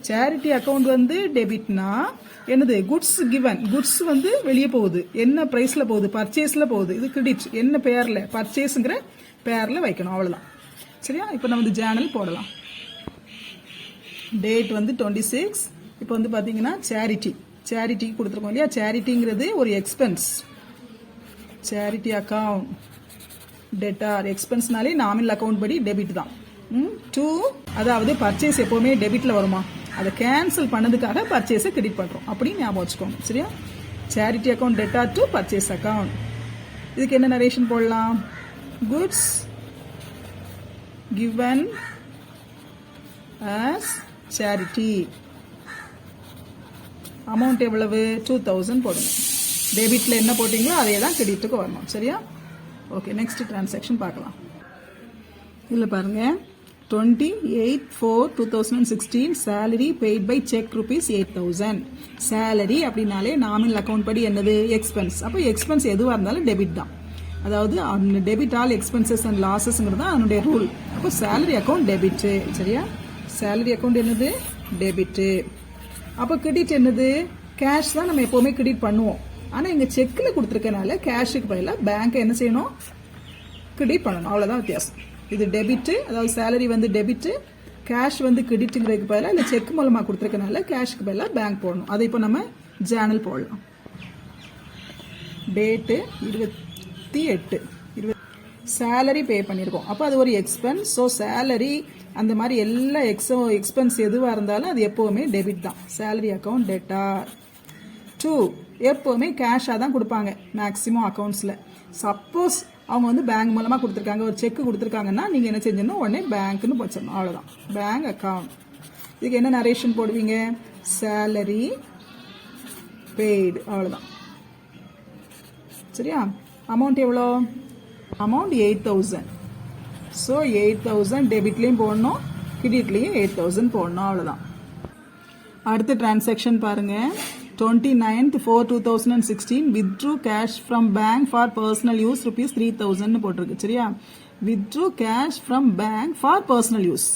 Charity account வந்து டெபிட்னா என்னது? Goods given. குட்ஸ் வந்து வெளியே போகுது. என்ன பிரைஸ்ல போகுது? பர்ச்சேஸ்ல போகுது. இது கிரெடிட். என்ன பேர்ல? பர்ச்சேஸ்ங்கிற பேர்ல வைக்கணும். அவ்வளவுதான். சரியா? இப்போ நம்ம வந்து ஜேர்னல் போடலாம். டேட் வந்து 26. இப்போ வந்து பாத்தீங்கன்னா சேரிட்டிக்கு கொடுத்துருக்கோம் இல்லையா? சேரிட்டிங்கிறது ஒரு எக்ஸ்பென்ஸ். Charity account debtor. எக்ஸ்பென்ஸ்னாலே நாமினல் அக்கௌண்ட் படி டெபிட் தான். டூ, அதாவது பர்ச்சேஸ் எப்பவுமே டெபிட்ல வருமா? அதை கேன்சல் பண்ணதுக்காக பர்ச்சேஸை கிரெடிட் பண்றோம் அப்படின்னு ஞாபகம் வச்சுக்கோங்க. சரியா? Charity account debtor to purchase account. இதுக்கு என்ன நரேஷன் போடலாம்? Goods given as charity. Amount எவ்வளவு? 2000 போடுங்க. டெபிட்ல என்ன போட்டீங்களோ அதே தான் கிரெடிட்டுக்கு வரணும். சரியா? ஓகே, நெக்ஸ்ட் டிரான்சாக்ஷன் பார்க்கலாம். இதுல பாருங்க, 28/4/2016 salary paid by check rupees 8000. salary அப்படினாலே நாமினல் அக்கௌண்ட் படி என்னது? எக்ஸ்பென்ஸ். அப்போ எக்ஸ்பென்ஸ் எதுவாக இருந்தாலும் டெபிட் தான். அதாவது டெபிட் ஆல் எக்ஸ்பென்சஸ் அண்ட் லாசஸ்ங்கிறது தான் அதனுடைய ரூல். அப்போ சேலரி அக்கௌண்ட் டெபிட். சரியா? சேலரி அக்கௌண்ட் என்னது? டெபிட். அப்போ கிரெடிட் என்னது? கேஷ் தான் நம்ம எப்பவுமே கிரெடிட் பண்ணுவோம். ஆனா இங்க செக்ல கொடுத்துருக்கனால கேஷுக்கு பதிலாக பேங்க் என்ன செய்யணும்? கிரெடிட் பண்ணணும். அவ்வளவுதான் வித்தியாசம். இது டெபிட், அதாவது சேலரி வந்து டெபிட், கேஷ் வந்து கிரெடிட்ங்கிறதுக்கு பதிலாக இல்லை செக் மூலமா கொடுத்துருக்கனால கேஷுக்கு பதிலாக பேங்க் போடணும். அதை இப்போ நம்ம ஜேர்னல் போடலாம். டேட்டு 28. சேலரி பே பண்ணியிருக்கோம். அப்போ அது ஒரு எக்ஸ்பென்ஸ். ஸோ சேலரி அந்த மாதிரி எல்லா எக்ஸ்பென்ஸ் எதுவாக இருந்தாலும் அது எப்போவுமே டெபிட் தான். Salary account debtor. 2, எப்போவுமே கேஷாக தான் கொடுப்பாங்க மேக்ஸிமம் அக்கௌண்ட்ஸில். சப்போஸ் அவங்க வந்து பேங்க் மூலமாக கொடுத்துருக்காங்க, ஒரு செக் கொடுத்துருக்காங்கன்னா நீங்கள் என்ன செஞ்சணும்? உடனே பேங்க்னு வச்சிடணும். அவ்வளோதான். Bank account. இதுக்கு என்ன நரேஷன் போடுவீங்க? Salary paid. அவ்வளோதான். சரியா? அமௌண்ட் எவ்வளோ? அமௌண்ட் 8000. ஸோ 8000 டெபிட்லையும் போடணும், கிரெடிட்லையும் 8000 போடணும். அவ்வளோதான். அடுத்த டிரான்சாக்ஷன் பாருங்க. 29/4/2016 withdrew cash from bank for personal use rupees 3000 போட்டிருக்கு. சரியா? withdrew cash from bank for personal use.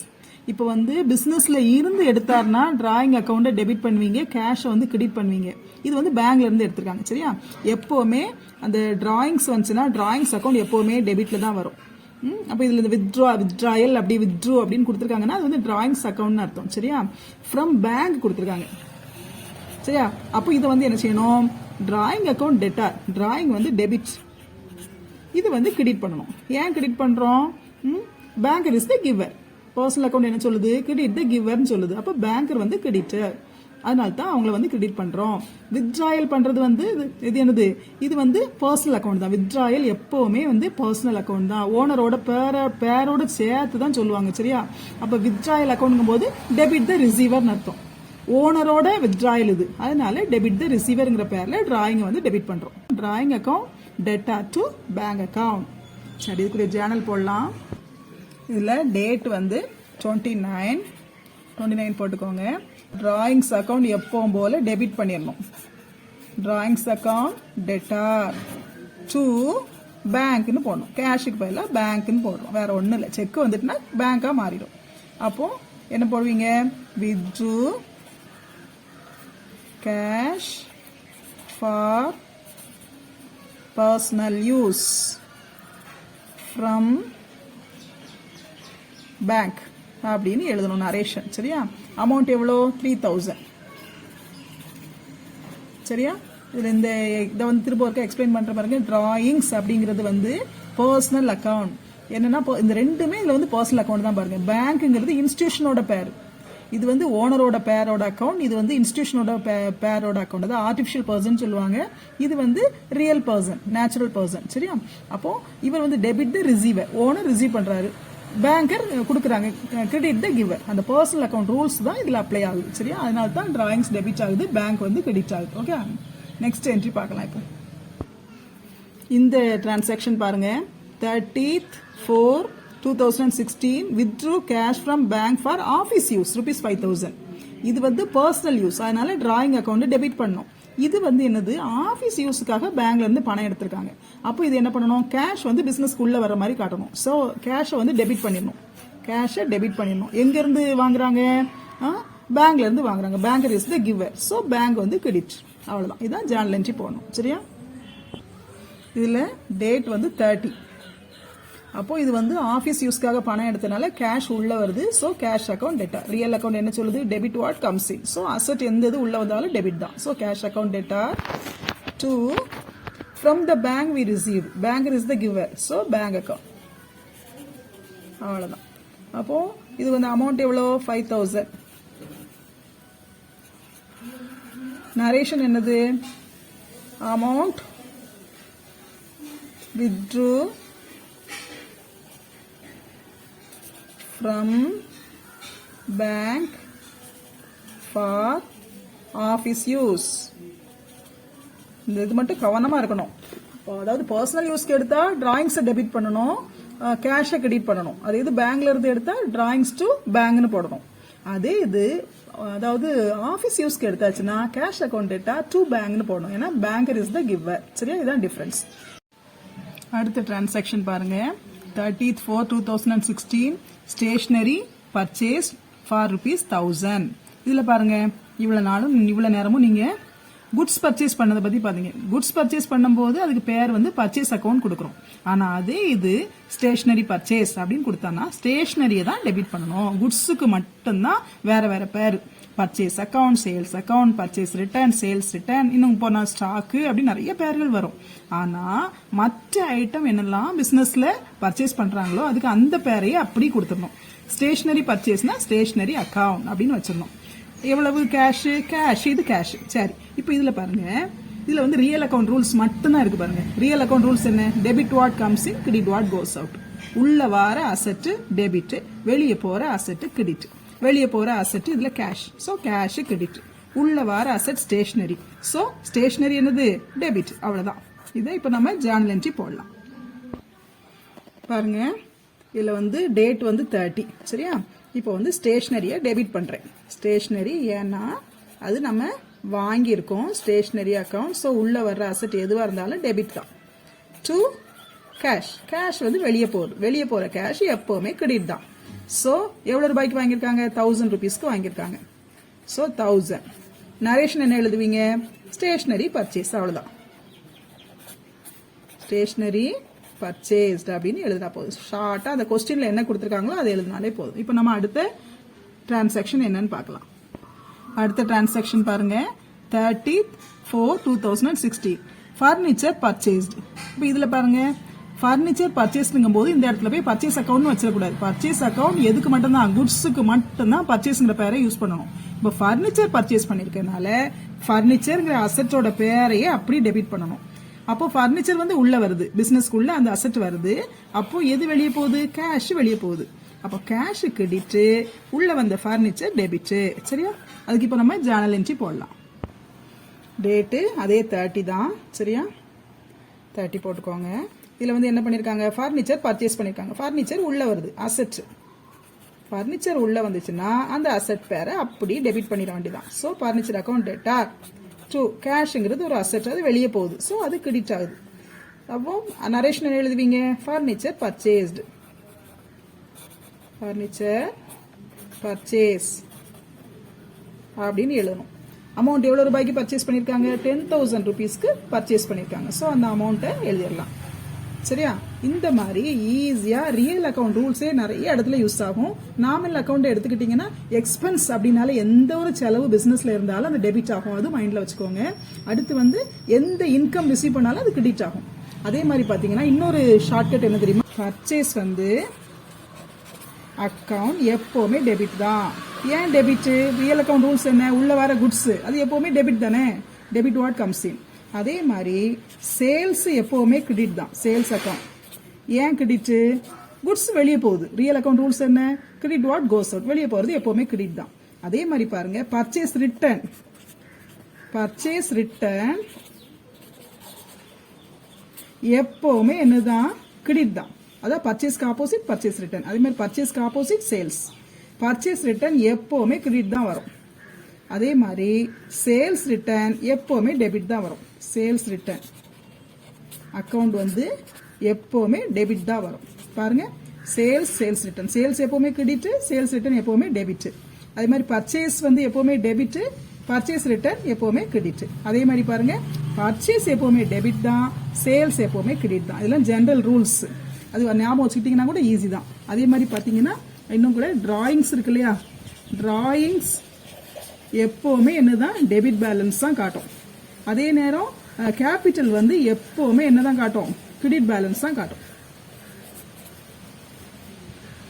இப்போ வந்து பிசினஸ்ல இருந்து எடுத்தாருன்னா டிராயிங் அக்கௌண்ட்டை டெபிட் பண்ணுவீங்க, கேஷை வந்து கிரெடிட் பண்ணுவீங்க. இது வந்து பேங்க்ல இருந்து எடுத்திருக்காங்க. சரியா? எப்பவுமே அந்த டிராயிங்ஸ் வந்துச்சுன்னா டிராயிங்ஸ் அக்கௌண்ட் எப்பவுமே டெபிட்ல தான் வரும். அப்போ இதுல இந்த வித்ட்ராயல் அப்படி வித்ட்ரூ அப்படின்னு கொடுத்துருக்காங்கன்னா அது வந்து டிராயிங்ஸ் அக்கௌண்ட்னு அர்த்தம். சரியா? ஃப்ரம் பேங்க் கொடுத்துருக்காங்க. சரியா? அப்போ இதை வந்து என்ன செய்யணும்? Drawing account debtor. டிராயிங் வந்து டெபிட், இது வந்து கிரெடிட் பண்ணணும். ஏன் கிரெடிட் பண்றோம்? Banker is the giver. Personal account என்ன சொல்லுது? கிரெடிட் த கிவர்னு சொல்லுது. அப்போ பேங்கர் வந்து கிரெடிட்டர். அதனால தான் அவங்கள வந்து கிரெடிட் பண்றோம். வித்ட்ராயல் பண்றது வந்து இது என்னது? இது வந்து பர்சனல் அக்கௌண்ட் தான். வித்ட்ராயல் எப்பவுமே வந்து பர்சனல் அக்கௌண்ட் தான். ஓனரோட பேரோட சேர்த்து தான் சொல்லுவாங்க. சரியா? அப்ப வித்ட்ராயல் அக்கௌண்ட்ங்கும் போது டெபிட் த ரிசீவர்னு அர்த்தம். ஓனரோட வித்ட்ராயல் இது. அதனால டெபிட் த ரிசீவர்ங்கிற பேர்ல டிராயிங் வந்து டெபிட் பண்றோம். Drawing account debtor to bank account. சரி, இதுக்குரிய ஜேர்னல் போடலாம். இதுல டேட் வந்து 29 போட்டுக்கோங்க. டிராயிங்ஸ் அக்கௌண்ட் எப்பவும் போல டெபிட் பண்ணிடணும். டிராயிங்ஸ் அக்கௌண்ட் டெட்டார் டு பேங்க்னு போடணும். கேஷுக்கு பதிலாக பேங்க்னு போடுறோம். வேற ஒன்றும் இல்லை. செக் வந்துட்டுனா பேங்காக மாறிடும். அப்போ என்ன போடுவீங்க? Withdrew cash for personal use from bank அப்படின்னு எழுதணும் நரேஷன். சரியா? அமௌண்ட் எவ்வளோ? 3000. சரியா? இதுல இந்த இதை வந்து திரும்ப ஒருக்க எக்ஸ்பிளைன் பண்ற பாருங்க. டிராயிங்ஸ் அப்படிங்கிறது வந்து பர்சனல் அக்கௌண்ட். என்னன்னா இந்த ரெண்டுமே இதுல வந்து பர்சனல் அக்கௌண்ட் தான். பாருங்க, பேங்க்ங்கிறது இன்ஸ்டிடியூஷனோட பேர், இது வந்து ஓனரோட பேரோட அக்கௌண்ட், இது வந்து இன்ஸ்டிடியூஷனோட பேரோட அக்கௌண்ட். அதாவது ஆர்டிஃபிஷியல் பர்சன் சொல்லுவாங்க, இது வந்து ரியல் பர்சன், நேச்சுரல் பர்சன். சரியா? அப்போ இவர் வந்து debit the receiver, owner receive பண்றாரு, பேங்கர் கொடுக்குறாங்க, கிரெடிட் த கிவர். அந்த பர்சனல் அக்கௌண்ட் ரூல்ஸ் தான் இதுல அப்ளை ஆகுது. சரியா? அதனால தான் டிராயிங்ஸ் டெபிட் ஆகுது, பேங்க் வந்து கிரெடிட் ஆகுது. ஓகே, நெக்ஸ்ட் என்ட்ரி பார்க்கலாம். இப்போ இந்த டிரான்சாக்ஷன் பாருங்க. 30/4 2016 withdrew cash from bank for office use rupees 5000. இது வந்து பர்சனல் யூஸ், அதனால டிராயிங் அக்கௌண்ட் டெபிட் பண்ணணும். இது வந்து என்னது, ஆஃபீஸ் யூஸுக்காக பேங்க்ல இருந்து பணம் எடுத்திருக்காங்க. அப்போ இது என்ன பண்ணணும், கேஷ் வந்து பிசினஸ்க்குள்ள வர மாதிரி காட்டணும். ஸோ கேஷை வந்து டெபிட் பண்ணிடணும். கேஷை டெபிட் பண்ணிடணும். எங்க இருந்து வாங்குறாங்க, பேங்க்ல இருந்து வாங்குறாங்க. Banker is the giver. So bank வந்து கிரெடிட். அவ்வளவுதான். இதான் ஜேர்னல் என்ட்ரி போடணும். சரியா? இதுல டேட் வந்து 30. அப்போ இது வந்து ஆஃபீஸ் யூஸ்க்காக பணம் எடுத்தனால கேஷ் உள்ள வருது. So cash account debtor. Real account என்ன சொல்லுது, debit what comes in. So asset எந்த இது உள்ள வந்தாலும் டெபிட் தான். So cash account debtor. 2 from the bank we receive. Banker is the giver. So bank account. அவ்வளோதான். அப்போ இது வந்து அமௌண்ட் எவ்வளோ, 5000. நரேஷன் என்னது, amount withdrew from bank for office use. இது மட்டும் கவனமா இருக்கணும். அதாவது பர்சனல் யூஸ்க்கு எடுத்தா டிராயிங்ஸை டெபிட் பண்ணணும், கேஷை கிரெடிட் பண்ணணும். அதே இது பேங்க்ல இருந்து எடுத்தா டிராயிங்ஸ் டு பேங்க்னு போடணும். அதே இது அதாவது ஆஃபீஸ் யூஸ்க்கு எடுத்தாச்சுன்னா கேஷ் அக்கௌண்ட் டேட்டா டு பேங்க்னு போடணும். ஏன்னா பேங்கர் இஸ் த கிவர். சரியா? இதுதான் டிஃபரன்ஸ். அடுத்த டிரான்சாக்ஷன் பாருங்க. 30th 4 2016 stationary purchase for ₹1000. இதுல பாருங்க, இவ்வளவு நேரமும் நீங்க குட்ஸ் பர்ச்சேஸ் பண்ணதை பத்தி பாத்தீங்க. குட்ஸ் பர்ச்சேஸ் பண்ணும்போது அதுக்கு பேர் வந்து பர்ச்சேஸ் அக்கௌண்ட் கொடுக்குறோம். ஆனா அதே இது ஸ்டேஷனரி பர்ச்சேஸ் அப்படின்னு கொடுத்தானா ஸ்டேஷனரியை தான் டெபிட் பண்ணணும். குட்ஸுக்கு மட்டும்தான் வேற வேற பேர். Purchase account, sales account, purchase return, sales return, இன்னும் போனா ஸ்டாக்கு, அப்படி நிறைய பேர்கள் வரும். ஆனா மற்ற ஐட்டம் என்னெல்லாம் பிசினஸ்ல பர்ச்சேஸ் பண்றாங்களோ அதுக்கு அந்த பேரையே அப்படி கொடுத்துடணும். ஸ்டேஷனரி பர்ச்சேஸ்னா ஸ்டேஷனரி அக்கௌண்ட் அப்படின்னு வச்சிடணும். எவ்வளவு கேஷ், இது கேஷ். சரி, இப்போ இதுல பாருங்க, இதுல வந்து ரியல் அக்கௌண்ட் ரூல்ஸ் மட்டும்தான் இருக்கு பாருங்க. ரியல் அக்கௌண்ட் ரூல்ஸ் என்ன, debit what comes in, credit what goes out. உள்ள வார அசெட் டெபிட், வெளியே போற அசெட் கிரெடிட். வெளியே போற அசெட் இதுல கேஷ். So cash credit. உள்ள வார அசெட் ஸ்டேஷனரி. சோ ஸ்டேஷனரி என்னது, டெபிட். அவ்வளவுதான். இதை இப்ப நம்ம ஜேர்னல் என்ட்ரி போடலாம். பாருங்க, இதுல வந்து டேட் வந்து 30. சரியா? இப்போ வந்து ஸ்டேஷனரியை டெபிட் பண்றேன். ஸ்டேஷனரி ஏன்னா அது நம்ம வாங்கியிருக்கோம், ஸ்டேஷனரி அக்கௌண்ட். ஸோ உள்ள வர்ற அசெட் எதுவாக இருந்தாலும் டெபிட் தான். To cash. கேஷ் வந்து வெளியே போகுது. வெளியே போற கேஷ் எப்பவுமே கிரெடிட் தான். ஸோ எவ்வளவு ரூபாய்க்கு வாங்கியிருக்காங்க, 1000 rupeesக்கு வாங்கியிருக்காங்க. ஸோ 1000. நரேஷன் என்ன எழுதுவீங்க, ஸ்டேஷனரி பர்ச்சேஸ். அவ்வளவுதான். ஸ்டேஷனரி பர்ச்சேஸ்ட் அப்படின்னு எழுதினா போதும். ஷார்ட்டா அந்த கொஸ்டின்ல என்ன கொடுத்துருக்காங்களோ அதை எழுதினாலே போதும். இப்போ நம்ம அடுத்த டிரான்சாக்ஷன் என்னன்னு பார்க்கலாம். அடுத்த டிரான்சாக்ஷன் பாருங்க. 30th 4 2016 furniture purchased. இப்போ இதுல பாருங்க, ஃபர்னிச்சர் பர்ச்சேஸ்ங்கும் போது இந்த இடத்துல போய் பர்ச்சேஸ் அக்கௌண்ட் வச்சிடக்கூடாது. பர்ச்சேஸ் அக்கௌண்ட் எதுக்கு மட்டும்தான், குட்ஸுக்கு மட்டும்தான் பர்ச்சேஸ்ங்கிற பேரை யூஸ் பண்ணணும். இப்போ ஃபர்னிச்சர் பர்ச்சேஸ் பண்ணிருக்கனால ஃபர்னிச்சர்ங்கிற அசெட்டோட பேரையே அப்படி டெபிட் பண்ணணும். அப்போ ஃபர்னிச்சர் வந்து உள்ள வருது, பிசினஸ்க்குள்ள அந்த அசெட் வருது. அப்போ எது வெளியே போகுது, கேஷ் வெளியே போகுது. அப்போ கேஷ் கிரெடிட், உள்ள வந்த ஃபர்னிச்சர் டெபிட். சரியா? அதுக்கு இப்போ நம்ம ஜேர்னல் என்ட்ரி போடலாம். டேட்டு அதே 30 தான். சரியா? 30 போட்டுக்கோங்க. இதுல வந்து என்ன பண்ணிருக்காங்க, ஃபர்னிச்சர் பர்ச்சேஸ் பண்ணிருக்காங்க. ஃபர்னிச்சர் உள்ள வருது, அசெட். ஃபர்னிச்சர் உள்ள வந்துச்சுன்னா அந்த அசெட் பேரை அப்படி டெபிட் பண்ணிட வேண்டியதான். So furniture account data. 2 கேஷ்ங்கிறது ஒரு அசெட், அது வெளியே போகுது. ஸோ அது கிரெடிட் ஆகுது. அப்போ நரேஷன் எழுதுவீங்க, ஃபர்னிச்சர் பர்ச்சேஸ்டு. ஃபர்னிச்சர் பர்ச்சேஸ் அப்படின்னு எழுதணும். அமௌண்ட் எவ்வளவு ரூபாய்க்கு பர்ச்சேஸ் பண்ணிருக்காங்க, 10,000 rupeesக்கு பர்ச்சேஸ் பண்ணிருக்காங்க. ஸோ அந்த அமௌண்ட்டை எழுதிடலாம். சரியா? இந்த மாதிரி ஈஸியா ரியல் அக்கௌண்ட் ரூல்ஸே நிறைய இடத்துல யூஸ் ஆகும். நாமினல் அக்கௌண்ட் எடுத்துக்கிட்டீங்கன்னா எக்ஸ்பென்ஸ் அப்படின்னால எந்த ஒரு செலவு பிசினஸ்ல இருந்தாலும் அது டெபிட் ஆகும். அது மைண்ட்ல வச்சுக்கோங்க. அடுத்து வந்து எந்த இன்கம் ரிசீவ் பண்ணாலும் அது கிரெடிட் ஆகும். அதே மாதிரி பாத்தீங்கன்னா இன்னொரு ஷார்ட்கட் என்ன தெரியுமா, பர்ச்சேஸ் வந்து அக்கௌண்ட் எப்பவுமே டெபிட் தான். ஏன் டெபிட், ரியல் அக்கௌண்ட் ரூல்ஸ் என்ன, உள்ள வர குட்ஸ் அது எப்பவுமே டெபிட் தானே, டெபிட் வாட் கம்ஸ் இன். அதே மாதிரி சேல்ஸ் எப்பவுமே கிரெடிட் தான், சேல்ஸ் அக்கௌண்ட். ஏன் கிரெடிட், குட்ஸ் வெளியே போகுது. ரியல் அக்கௌண்ட் ரூல்ஸ் என்ன, கிரெடிட் வாட் கோஸ் அவுட். வெளியே போறது எப்பவுமே கிரெடிட் தான். அதே மாதிரி பாருங்க, பர்ச்சேஸ் ரிட்டர்ன். பர்ச்சேஸ் ரிட்டர்ன் எப்பவுமே என்னதான், கிரெடிட் தான். அதான் பர்ச்சேஸ்க்கு ஆப்போசிட் பர்ச்சேஸ் ரிட்டர்ன். அதே மாதிரி பர்ச்சேஸ்க்கு ஆப்போசிட் சேல்ஸ். பர்ச்சேஸ் ரிட்டர்ன் எப்போவுமே கிரெடிட் தான் வரும். அதே மாதிரி சேல்ஸ் ரிட்டர்ன் எப்போவுமே டெபிட் தான் வரும். சேல்ஸ் ரிட்டர்ன் அக்கௌண்ட் வந்து எப்போவுமே டெபிட் தான் வரும். பாருங்க, சேல்ஸ் ரிட்டர்ன். சேல்ஸ் எப்போவுமே கிரெடிட், சேல்ஸ் ரிட்டர்ன் எப்போவுமே டெபிட். அதே மாதிரி பர்ச்சேஸ் வந்து எப்போவுமே டெபிட், பர்ச்சேஸ் ரிட்டர்ன் எப்போவுமே கிரெடிட். அதே மாதிரி பாருங்க, பர்ச்சேஸ் எப்போவுமே டெபிட் தான், சேல்ஸ் எப்போவுமே கிரெடிட் தான். இதெல்லாம் ஜெனரல் ரூல்ஸ். அது ஞாபகம் வச்சுக்கிட்டீங்கன்னா கூட ஈஸி தான். அதே மாதிரி பார்த்தீங்கன்னா இன்னும் கூட டிராயிங்ஸ் இருக்கு இல்லையா, டிராயிங்ஸ் எப்போவுமே என்னதான் டெபிட் பேலன்ஸ் தான் காட்டும். அதே நேரம் கேபிட்டல் வந்து எப்போவுமே என்னதான் காட்டும், கிரெடிட் பேலன்ஸ் தான் காட்டும்.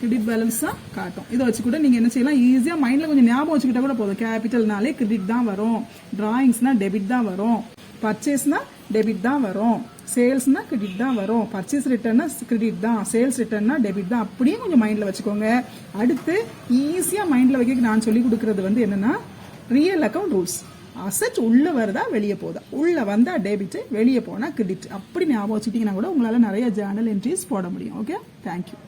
கிரெடிட் பேலன்ஸ் தான் காட்டும். இதை வச்சு கூட நீங்க என்ன செய்யலாம், ஈஸியா மைண்ட்ல கொஞ்சம் ஞாபகம் வச்சுக்கிட்டா கூட போதும். கேபிட்டல்னாலே கிரெடிட் தான் வரும், டிராயிங்ஸ்னா டெபிட் தான் வரும், பர்ச்சேஸ்னா டெபிட் தான் வரும், சேல்ஸ்னா கிரெடிட் தான் வரும், பர்ச்சேஸ் ரிட்டர்னா கிரெடிட் தான், சேல்ஸ் ரிட்டர்னா டெபிட் தான். அப்படியே கொஞ்சம் மைண்ட்ல வச்சுக்கோங்க. அடுத்து ஈஸியா மைண்ட்ல வைக்க நான் சொல்லி கொடுக்கறது வந்து என்னன்னா, ரியல் அக்கவுண்ட் ரூல்ஸ். அசெட் உள்ள வருதா வெளியே போதா, உள்ள வந்தா டெபிட், வெளியே போனா கிரெடிட். அப்படி ஞாபகம் வச்சுட்டீங்கன்னா கூட உங்களால நிறைய ஜேர்னல் என்ட்ரிஸ் போட முடியும். Okay, thank you.